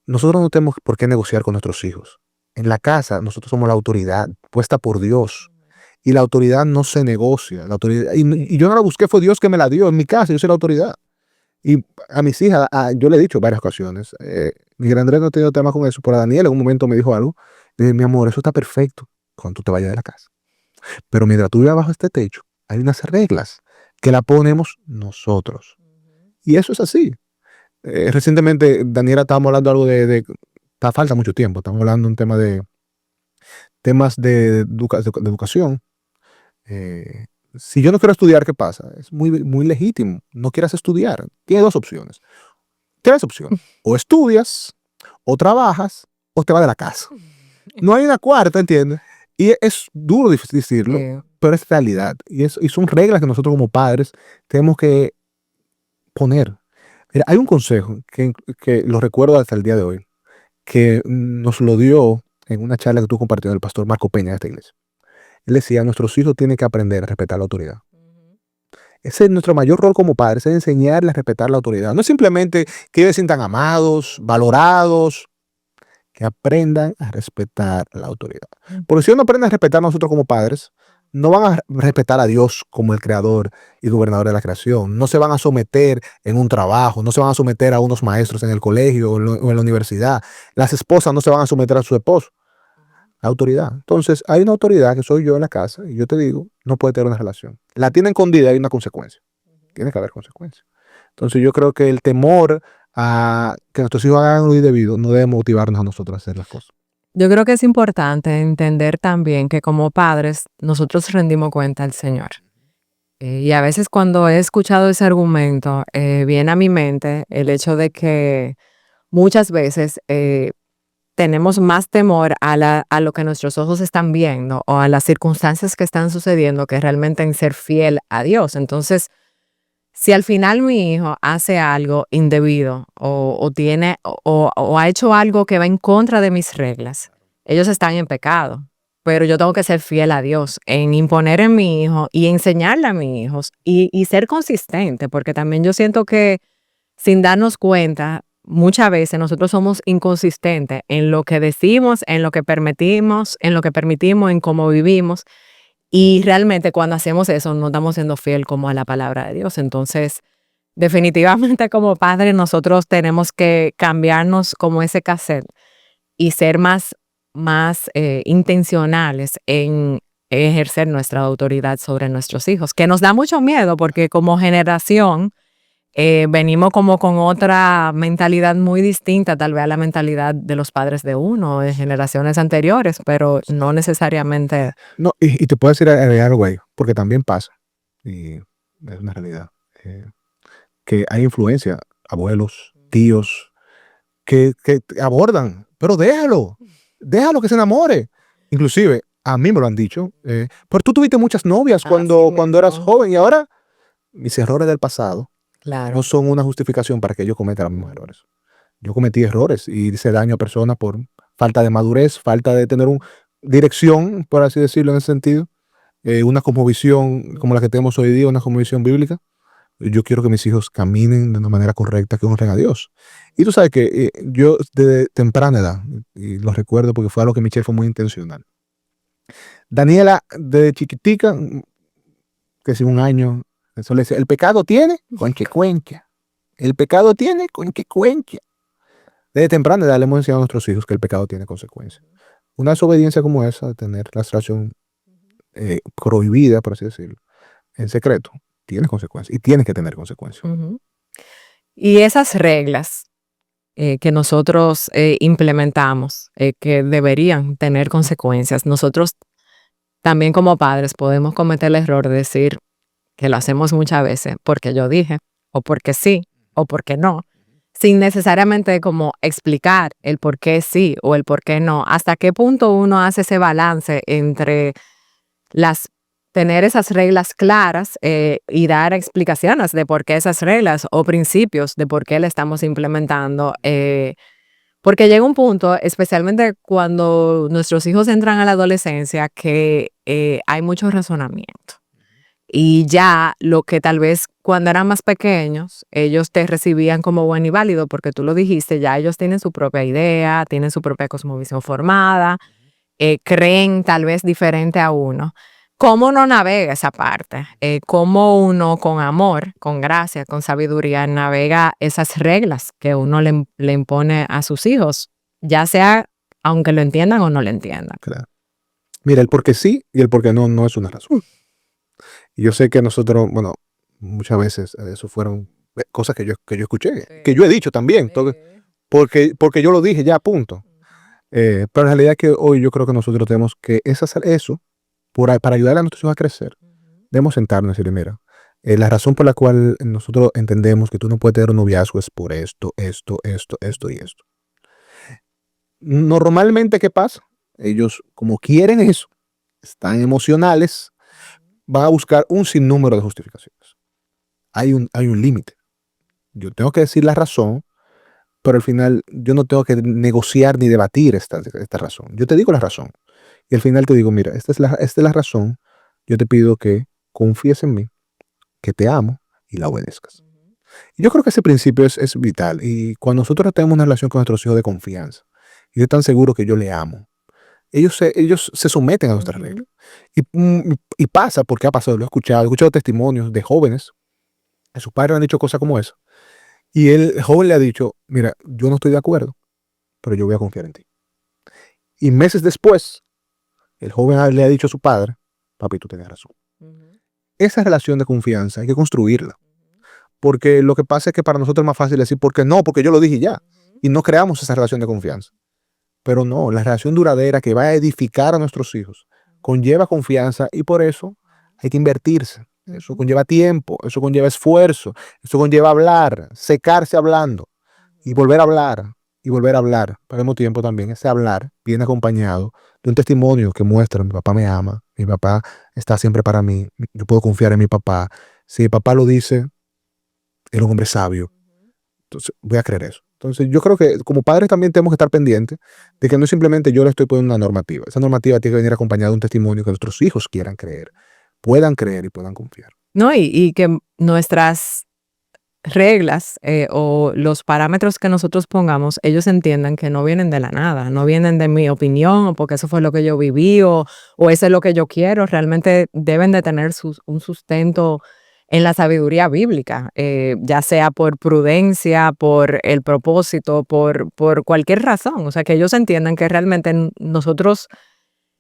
Nosotros no tenemos por qué negociar con nuestros hijos. En la casa nosotros somos la autoridad puesta por Dios. Y la autoridad no se negocia. La autoridad, y yo no la busqué, fue Dios que me la dio. En mi casa yo soy la autoridad. Y a mis hijas, yo le he dicho en varias ocasiones, Miguel Andrés no ha tenido tema con eso, pero a Daniel en un momento me dijo algo. Le dije, mi amor, eso está perfecto cuando tú te vayas de la casa. Pero mientras tú vivas bajo este techo, hay unas reglas que la ponemos nosotros. Y eso es así. Recientemente, Daniela, estábamos hablando algo falta mucho tiempo, estamos hablando de un tema de temas de educación. Si yo no quiero estudiar, ¿qué pasa? Es muy, muy legítimo. No quieras estudiar. Tienes dos opciones. Tres opciones. O estudias, o trabajas, o te vas de la casa. No hay una cuarta, ¿entiendes? Y es duro decirlo, pero es realidad. Y son reglas que nosotros como padres tenemos que poner. Mira, hay un consejo que lo recuerdo hasta el día de hoy, que nos lo dio en una charla que tú compartió el pastor Marco Peña de esta iglesia. Él decía, nuestros hijos tienen que aprender a respetar la autoridad. Ese es nuestro mayor rol como padres, es enseñarles a respetar la autoridad. No es simplemente que ellos se sientan amados, valorados, que aprendan a respetar la autoridad. Porque si ellos no aprenden a respetar a nosotros como padres, no van a respetar a Dios como el creador y gobernador de la creación. No se van a someter en un trabajo, no se van a someter a unos maestros en el colegio o en la universidad. Las esposas no se van a someter a su esposo. La autoridad. Entonces, hay una autoridad que soy yo en la casa y yo te digo, no puede tener una relación. La tiene escondida, hay una consecuencia. Tiene que haber consecuencias. Entonces, yo creo que el temor a que nuestros hijos hagan lo indebido no debe motivarnos a nosotros a hacer las cosas. Yo creo que es importante entender también que como padres nosotros rendimos cuenta al Señor. Y a veces cuando he escuchado ese argumento, viene a mi mente el hecho de que muchas veces tenemos más temor a lo que nuestros ojos están viendo o a las circunstancias que están sucediendo que realmente en ser fiel a Dios. Entonces, si al final mi hijo hace algo indebido o ha hecho algo que va en contra de mis reglas, ellos están en pecado. Pero yo tengo que ser fiel a Dios en imponer en mi hijo y enseñarle a mis hijos y ser consistente, porque también yo siento que sin darnos cuenta, muchas veces nosotros somos inconsistentes en lo que decimos, en lo que permitimos, en cómo vivimos. Y realmente cuando hacemos eso no estamos siendo fiel como a la palabra de Dios. Entonces, definitivamente como padres nosotros tenemos que cambiarnos como ese cassette y ser más intencionales en ejercer nuestra autoridad sobre nuestros hijos, que nos da mucho miedo porque como generación venimos como con otra mentalidad muy distinta tal vez a la mentalidad de los padres de uno, de generaciones anteriores, pero no necesariamente. No, y te puedo decir algo ahí, porque también pasa, y es una realidad, que hay influencia, abuelos, tíos, que abordan, pero déjalo que se enamore. Inclusive, a mí me lo han dicho, pero tú tuviste muchas novias cuando eras joven y ahora mis errores del pasado Claro. no son una justificación para que yo cometa los mismos errores. Yo cometí errores y hice daño a personas por falta de madurez, falta de tener una dirección, por así decirlo en ese sentido, una cosmovisión como la que tenemos hoy día, una cosmovisión bíblica. Yo quiero que mis hijos caminen de una manera correcta, que honren a Dios. Y tú sabes que yo desde temprana edad, y lo recuerdo porque fue algo que Michelle fue muy intencional. Daniela, de chiquitica, que si un año, eso le decía, el pecado tiene consecuencia. El pecado tiene consecuencia. Desde temprana edad le hemos enseñado a nuestros hijos que el pecado tiene consecuencias. Una desobediencia como esa, de tener la relación prohibida, por así decirlo, en secreto, tiene consecuencias y tiene que tener consecuencias. Uh-huh. Y esas reglas que nosotros implementamos, que deberían tener consecuencias, nosotros también como padres podemos cometer el error de decir que lo hacemos muchas veces porque yo dije, o porque sí, o porque no, sin necesariamente como explicar el por qué sí o el por qué no. Hasta qué punto uno hace ese balance entre tener esas reglas claras y dar explicaciones de por qué esas reglas o principios de por qué le estamos implementando. Porque llega un punto, especialmente cuando nuestros hijos entran a la adolescencia, que hay mucho razonamiento. Y ya lo que tal vez cuando eran más pequeños, ellos te recibían como bueno y válido, porque tú lo dijiste, ya ellos tienen su propia idea, tienen su propia cosmovisión formada, creen tal vez diferente a uno. ¿Cómo uno navega esa parte? ¿Cómo uno con amor, con gracia, con sabiduría navega esas reglas que uno le impone a sus hijos? Ya sea aunque lo entiendan o no lo entiendan. Claro. Mira, el por qué sí y el por qué no es una razón. Y yo sé que nosotros, bueno, muchas veces eso fueron cosas que yo escuché, que yo he dicho también, porque yo lo dije ya, punto. Pero la realidad es que hoy yo creo que nosotros tenemos que eso, para ayudar a nuestros hijos a crecer, debemos sentarnos y decirle, mira, la razón por la cual nosotros entendemos que tú no puedes tener un noviazgo es por esto y esto. Normalmente, ¿qué pasa? Ellos, como quieren eso, están emocionales, van a buscar un sinnúmero de justificaciones. Hay un límite. Yo tengo que decir la razón, pero al final yo no tengo que negociar ni debatir esta razón. Yo te digo la razón. Y al final te digo, mira, esta es la razón. Yo te pido que confíes en mí, que te amo y la obedezcas. Y yo creo que ese principio es vital. Y cuando nosotros tenemos una relación con nuestros hijos de confianza, y yo estoy tan seguro que yo le amo, ellos se someten a nuestras reglas. Y pasa, porque ha pasado, lo he escuchado testimonios de jóvenes que sus padres han dicho cosas como esa. Y el joven le ha dicho, mira, yo no estoy de acuerdo, pero yo voy a confiar en ti. Y meses después, el joven le ha dicho a su padre, papi, tú tienes razón. Esa relación de confianza hay que construirla. Porque lo que pasa es que para nosotros es más fácil decir, ¿por qué no? Porque yo lo dije ya. Y no creamos esa relación de confianza. Pero no, la relación duradera que va a edificar a nuestros hijos conlleva confianza y por eso hay que invertirse. Eso conlleva tiempo, eso conlleva esfuerzo, eso conlleva hablar, secarse hablando y volver a hablar y volver a hablar. Pero al mismo tiempo también ese hablar viene acompañado de un testimonio que muestra, mi papá me ama, mi papá está siempre para mí, yo puedo confiar en mi papá. Si mi papá lo dice, era un hombre sabio. Entonces, voy a creer eso. Entonces, yo creo que como padres también tenemos que estar pendientes de que no es simplemente yo le estoy poniendo una normativa. Esa normativa tiene que venir acompañada de un testimonio que nuestros hijos quieran creer, puedan creer y puedan confiar. No, y que nuestras reglas o los parámetros que nosotros pongamos, ellos entiendan que no vienen de la nada, no vienen de mi opinión o porque eso fue lo que yo viví o eso es lo que yo quiero. Realmente deben de tener un sustento en la sabiduría bíblica, ya sea por prudencia, por el propósito, por cualquier razón. O sea, que ellos entiendan que realmente nosotros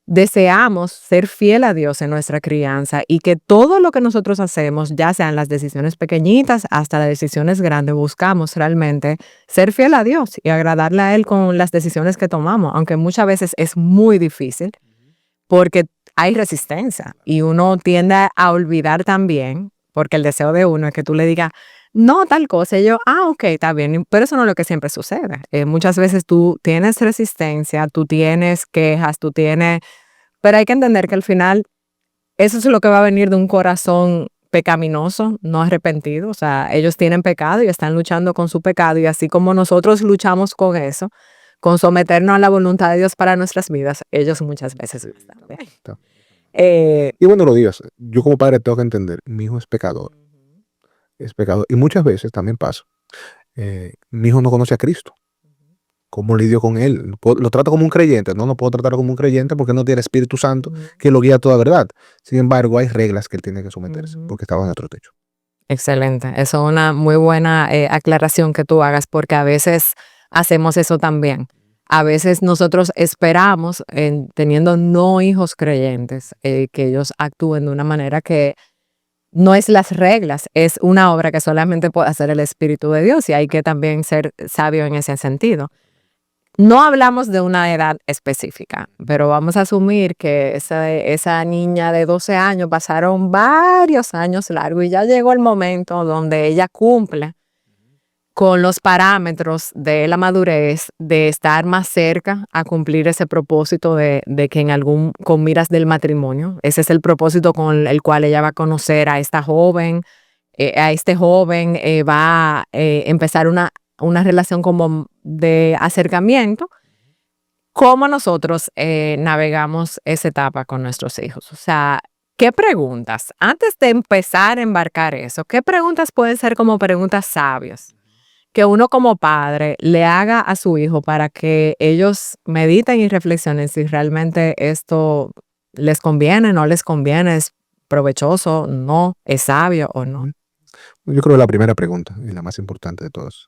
deseamos ser fiel a Dios en nuestra crianza y que todo lo que nosotros hacemos, ya sean las decisiones pequeñitas hasta las decisiones grandes, buscamos realmente ser fiel a Dios y agradarle a Él con las decisiones que tomamos, aunque muchas veces es muy difícil porque hay resistencia y uno tiende a olvidar también, porque el deseo de uno es que tú le digas, no, tal cosa, y yo, ok, está bien, pero eso no es lo que siempre sucede. Muchas veces tú tienes resistencia, tú tienes quejas, pero hay que entender que al final eso es lo que va a venir de un corazón pecaminoso, no arrepentido. O sea, ellos tienen pecado y están luchando con su pecado, y así como nosotros luchamos con eso, con someternos a la voluntad de Dios para nuestras vidas, ellos muchas veces lo están bien. Y bueno, lo digas, yo como padre tengo que entender, mi hijo es pecador. Y muchas veces también pasa, mi hijo no conoce a Cristo. ¿Cómo lidio con él? Lo trato como un creyente. No puedo tratarlo como un creyente porque no tiene el Espíritu Santo que lo guía a toda verdad. Sin embargo, hay reglas que él tiene que someterse porque estaba en otro techo. Excelente. Eso es una muy buena aclaración que tú hagas, porque a veces hacemos eso también. A veces nosotros esperamos, teniendo no hijos creyentes, que ellos actúen de una manera que no es las reglas, es una obra que solamente puede hacer el Espíritu de Dios, y hay que también ser sabio en ese sentido. No hablamos de una edad específica, pero vamos a asumir que esa niña de 12 años pasaron varios años largos y ya llegó el momento donde ella cumple con los parámetros de la madurez, de estar más cerca a cumplir ese propósito de que con miras del matrimonio. Ese es el propósito con el cual ella va a conocer a esta joven, a este joven, va a empezar una relación como de acercamiento. ¿Cómo nosotros navegamos esa etapa con nuestros hijos? O sea, ¿qué preguntas? Antes de empezar a embarcar eso, ¿qué preguntas pueden ser como preguntas sabias que uno como padre le haga a su hijo para que ellos mediten y reflexionen si realmente esto les conviene, no les conviene, es provechoso, no, es sabio o no? Yo creo que la primera pregunta y la más importante de todas.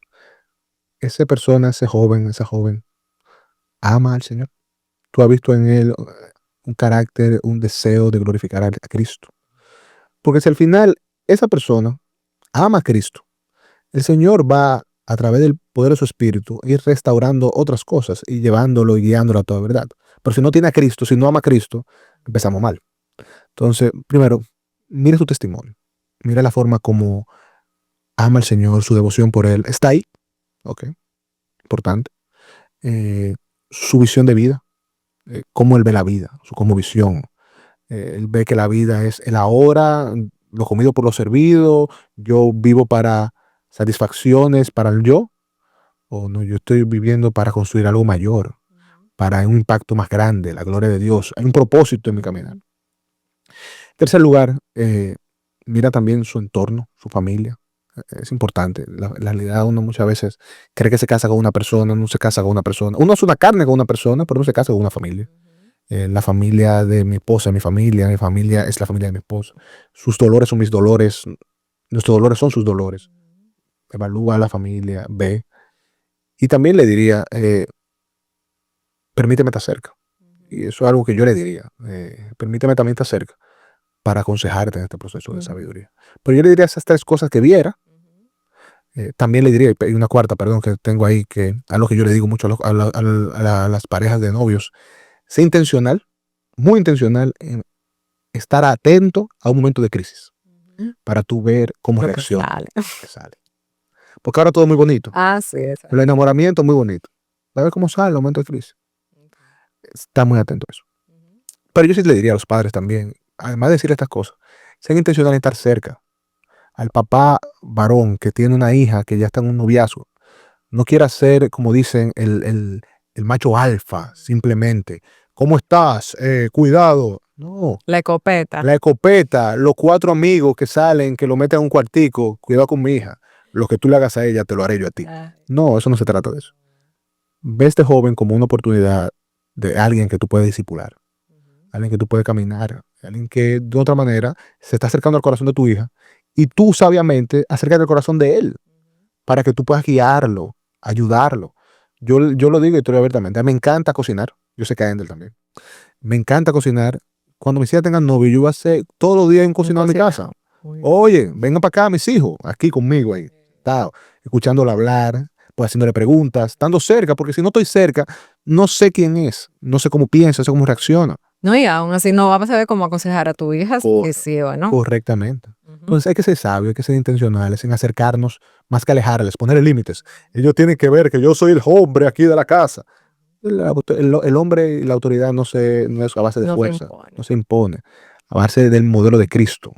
¿Esa persona, esa joven, ama al Señor? ¿Tú has visto en él un carácter, un deseo de glorificar a Cristo? Porque si al final esa persona ama a Cristo, el Señor va a través del poder de su Espíritu ir restaurando otras cosas y llevándolo y guiándolo a toda verdad. Pero si no tiene a Cristo, si no ama a Cristo, empezamos mal. Entonces, primero, mire su testimonio. Mire la forma como ama al Señor, su devoción por Él. Está ahí, ok, importante. Su visión de vida, cómo Él ve la vida, su cosmovisión. Él ve que la vida es el ahora, lo comido por lo servido, yo vivo para satisfacciones, para el yo, o no, yo estoy viviendo para construir algo mayor, para un impacto más grande, la gloria de Dios. Hay un propósito en mi caminar. En tercer lugar, mira también su entorno, su familia. Es importante. La realidad, uno muchas veces cree que se casa con una persona, no se casa con una persona. Uno es una carne con una persona, pero no se casa con una familia. La familia de mi esposa es mi familia es la familia de mi esposa. Sus dolores son mis dolores, nuestros dolores son sus dolores. Evalúa a la familia, ve. Y también le diría, permíteme estar cerca. Y eso es algo que yo le diría. Permíteme también estar cerca para aconsejarte en este proceso de sabiduría. Pero yo le diría esas 3 cosas que viera. También le diría, y una cuarta, perdón, que tengo ahí, que algo que yo le digo mucho a las parejas de novios: sé intencional, muy intencional en estar atento a un momento de crisis, para tú ver cómo Lo que reacciona. sale. Que sale. Porque ahora todo es muy bonito. Sí, eso. El enamoramiento es muy bonito. A ver cómo sale el momento de crisis. Está muy atento a eso. Pero yo sí le diría a los padres también, además de decir estas cosas, sean intencionales en estar cerca. Al papá varón que tiene una hija que ya está en un noviazgo, no quiera ser, como dicen, el macho alfa, simplemente. ¿Cómo estás? Cuidado. No. La escopeta. La escopeta, los 4 amigos que salen, que lo meten a un cuartico, cuidado con mi hija. Lo que tú le hagas a ella, te lo haré yo a ti. No, eso no se trata de eso. Ve a este joven como una oportunidad de alguien que tú puedes discipular, alguien que tú puedes caminar, alguien que de otra manera se está acercando al corazón de tu hija, y tú sabiamente acércate al corazón de él para que tú puedas guiarlo, ayudarlo. Yo lo digo y te lo digo abiertamente. A mí me encanta cocinar. Yo sé que a Endel también. Me encanta cocinar. Cuando mis hijas tengan novio, yo voy a hacer todos los días un cocinado en mi casa. Oye, vengan para acá mis hijos, aquí conmigo ahí, escuchándolo hablar, pues haciéndole preguntas, estando cerca, porque si no estoy cerca, no sé quién es, no sé cómo piensa, no sé cómo reacciona. No, y aún así no vas a saber cómo aconsejar a tu hija si sí o no. Correctamente. Entonces hay que ser sabio, hay que ser intencionales en acercarnos más que alejarles, ponerle límites. Ellos tienen que ver que yo soy el hombre aquí de la casa. El hombre y la autoridad no es a base de fuerza, no se impone, a base del modelo de Cristo,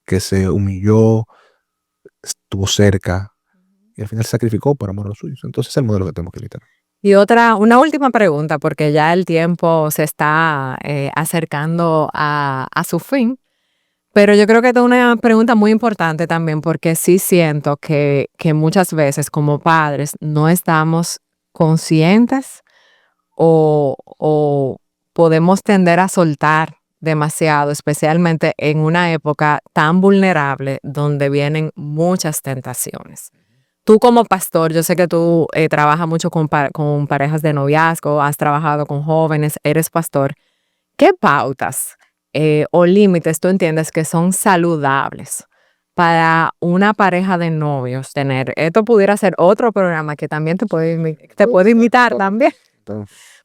que se humilló, estuvo cerca y al final se sacrificó por amor a los suyos. Entonces es el modelo que tenemos que imitar. Y una última pregunta, porque ya el tiempo se está acercando a su fin. Pero yo creo que esta es una pregunta muy importante también, porque sí siento que muchas veces como padres no estamos conscientes o podemos tender a soltar demasiado, especialmente en una época tan vulnerable donde vienen muchas tentaciones. Tú como pastor, yo sé que tú trabajas mucho con parejas de noviazgo, has trabajado con jóvenes, eres pastor. ¿Qué pautas o límites tú entiendes que son saludables para una pareja de novios tener? Esto pudiera ser otro programa que también te puede invitar también.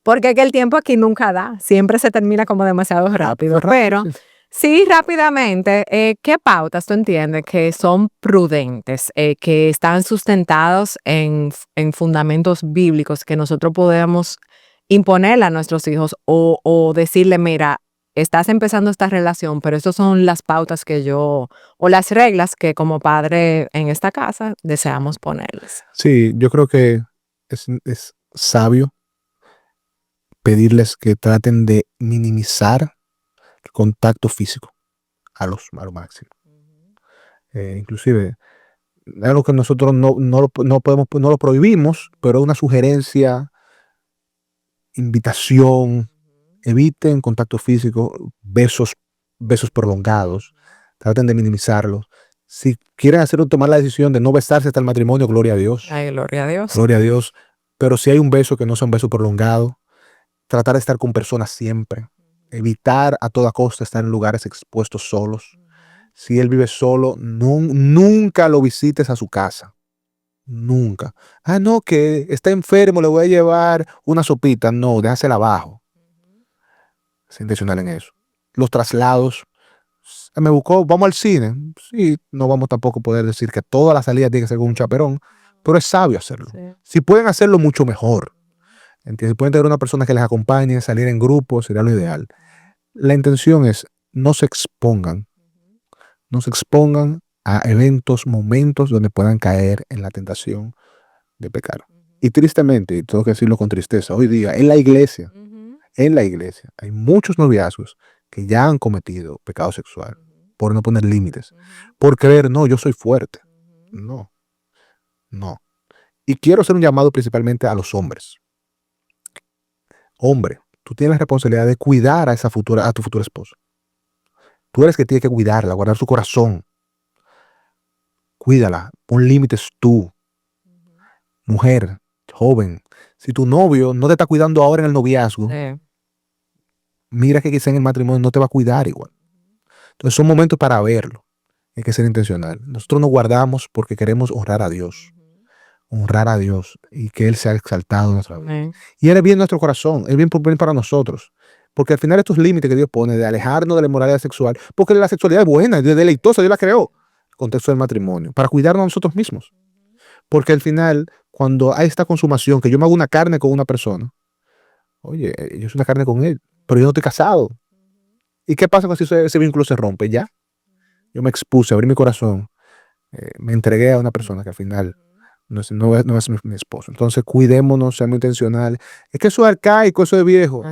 Porque es que el tiempo aquí nunca da. Siempre se termina como demasiado rápido. Pero sí, rápidamente, ¿qué pautas tú entiendes que son prudentes, que están sustentados en fundamentos bíblicos que nosotros podemos imponerle a nuestros hijos o decirle, mira, estás empezando esta relación, pero estas son las pautas o las reglas que como padre en esta casa deseamos ponerles? Sí, yo creo que es sabio pedirles que traten de minimizar el contacto físico a lo máximo. Inclusive, es algo que nosotros no lo prohibimos, pero es una sugerencia, invitación. Eviten contacto físico, besos prolongados, traten de minimizarlos. Si quieren tomar la decisión de no besarse hasta el matrimonio, gloria a Dios. Ay, gloria a Dios. Gloria a Dios. Pero si hay un beso que no sea un beso prolongado, tratar de estar con personas siempre. Evitar a toda costa estar en lugares expuestos solos. Si él vive solo, nunca lo visites a su casa. Nunca. No, que está enfermo, le voy a llevar una sopita. No, déjasela abajo. Es intencional en eso. Los traslados. Me buscó, vamos al cine. Sí, no vamos tampoco a poder decir que toda la salida tiene que ser con un chaperón, pero es sabio hacerlo. Sí. Si pueden hacerlo, mucho mejor. ¿Entiendes? Si pueden tener una persona que les acompañe, salir en grupo, sería lo ideal. La intención es no se expongan a eventos, momentos donde puedan caer en la tentación de pecar. Y tristemente, y tengo que decirlo con tristeza, hoy día en la iglesia hay muchos noviazgos que ya han cometido pecado sexual por no poner límites, por creer, no, yo soy fuerte. No. Y quiero hacer un llamado principalmente a los hombres. Hombre, tú tienes la responsabilidad de cuidar a tu futura esposa. Tú eres que tiene que cuidarla, guardar su corazón. Cuídala, pon límites tú, mujer, joven. Si tu novio no te está cuidando ahora en el noviazgo, mira que quizá en el matrimonio no te va a cuidar igual. Entonces son momentos para verlo. Hay que ser intencional. Nosotros nos guardamos porque queremos honrar a Dios y que Él sea exaltado en nuestra vida. Y Él es bien en nuestro corazón, Él es bien para nosotros. Porque al final estos límites que Dios pone de alejarnos de la inmoralidad sexual, porque la sexualidad es buena, es deleitosa, Dios la creó. Contexto del matrimonio, para cuidarnos a nosotros mismos. Porque al final, cuando hay esta consumación, que yo me hago una carne con una persona, oye, yo soy una carne con él, pero yo no estoy casado. ¿Y qué pasa cuando ese vínculo se rompe? Ya, yo me expuse, abrí mi corazón, me entregué a una persona que al final no es mi esposo. Entonces, cuidémonos, seamos intencionales. Es que eso es arcaico, eso es viejo.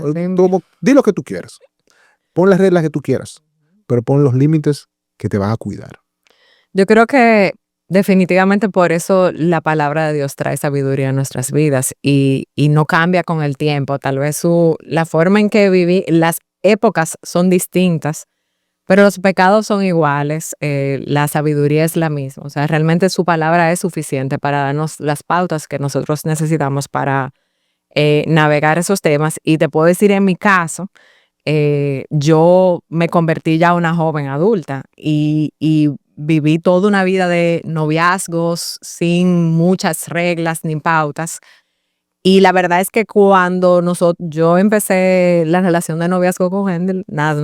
Di lo que tú quieras. Pon las reglas que tú quieras, pero pon los límites que te van a cuidar. Yo creo que definitivamente por eso la palabra de Dios trae sabiduría a nuestras vidas y no cambia con el tiempo. Tal vez la forma en que viví, las épocas son distintas, pero los pecados son iguales, la sabiduría es la misma. O sea, realmente su palabra es suficiente para darnos las pautas que nosotros necesitamos para navegar esos temas. Y te puedo decir en mi caso, yo me convertí ya una joven adulta y viví toda una vida de noviazgos sin muchas reglas ni pautas. Y la verdad es que cuando yo empecé la relación de noviazgo con Hendel, nada,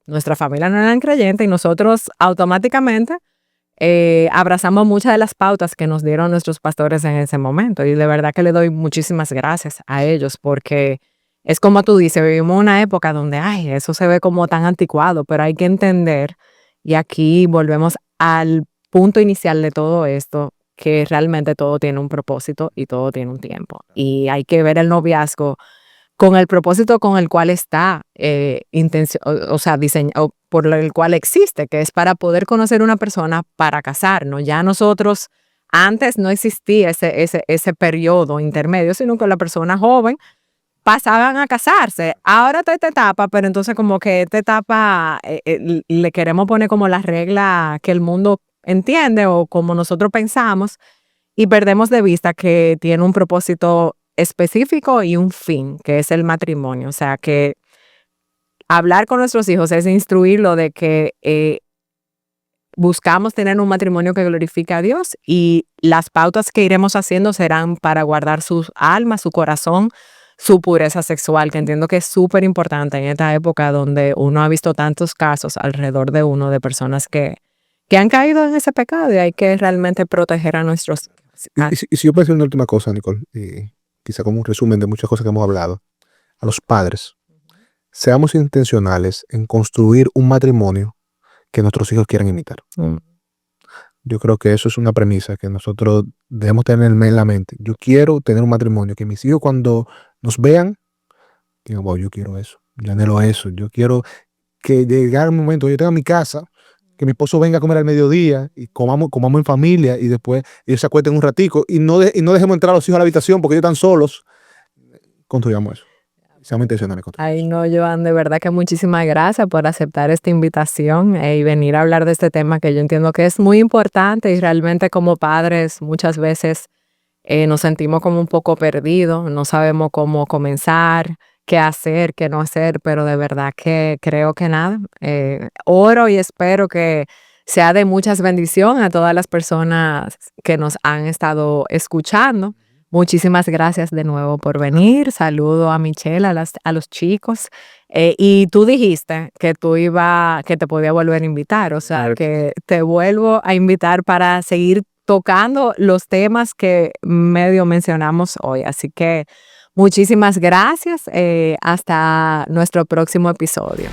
nuestra familia no eran creyentes y nosotros automáticamente abrazamos muchas de las pautas que nos dieron nuestros pastores en ese momento. Y de verdad que le doy muchísimas gracias a ellos porque es como tú dices, vivimos una época donde, eso se ve como tan anticuado, pero hay que entender, y aquí volvemos al punto inicial de todo esto, que realmente todo tiene un propósito y todo tiene un tiempo. Y hay que ver el noviazgo con el propósito con el cual está diseñado, por el cual existe, que es para poder conocer una persona para casarnos. Ya nosotros, antes no existía ese periodo intermedio, sino que la persona joven pasaban a casarse. Ahora está esta etapa, pero entonces como que esta etapa le queremos poner como la regla que el mundo entiende o como nosotros pensamos y perdemos de vista que tiene un propósito específico y un fin, que es el matrimonio. O sea, que hablar con nuestros hijos es instruirlo de que buscamos tener un matrimonio que glorifique a Dios y las pautas que iremos haciendo serán para guardar sus almas, su corazón, su pureza sexual, que entiendo que es súper importante en esta época donde uno ha visto tantos casos alrededor de uno de personas que han caído en ese pecado y hay que realmente proteger a nuestros... Y si yo puedo decir una última cosa, Nicole, y quizá como un resumen de muchas cosas que hemos hablado, a los padres, seamos intencionales en construir un matrimonio que nuestros hijos quieran imitar. Yo creo que eso es una premisa que nosotros debemos tener en la mente. Yo quiero tener un matrimonio que mis hijos cuando nos vean, digan, wow, yo quiero eso, yo anhelo eso, yo quiero que llegue un momento, yo tenga mi casa, que mi esposo venga a comer al mediodía y comamos en familia y después ellos se acuesten un ratico y no dejemos entrar a los hijos a la habitación porque ellos están solos. Construyamos eso. Seamos intencionales. Ay, no, Joan, de verdad que muchísimas gracias por aceptar esta invitación y venir a hablar de este tema que yo entiendo que es muy importante y realmente como padres muchas veces nos sentimos como un poco perdidos, no sabemos cómo comenzar, qué hacer, qué no hacer, pero de verdad que creo que nada, oro y espero que sea de muchas bendiciones a todas las personas que nos han estado escuchando. Muchísimas gracias de nuevo por venir. Saludo a Michelle, a los chicos. Y tú dijiste que que te podía volver a invitar, o sea, que te vuelvo a invitar para seguir tocando los temas que medio mencionamos hoy. Así que muchísimas gracias. Hasta nuestro próximo episodio.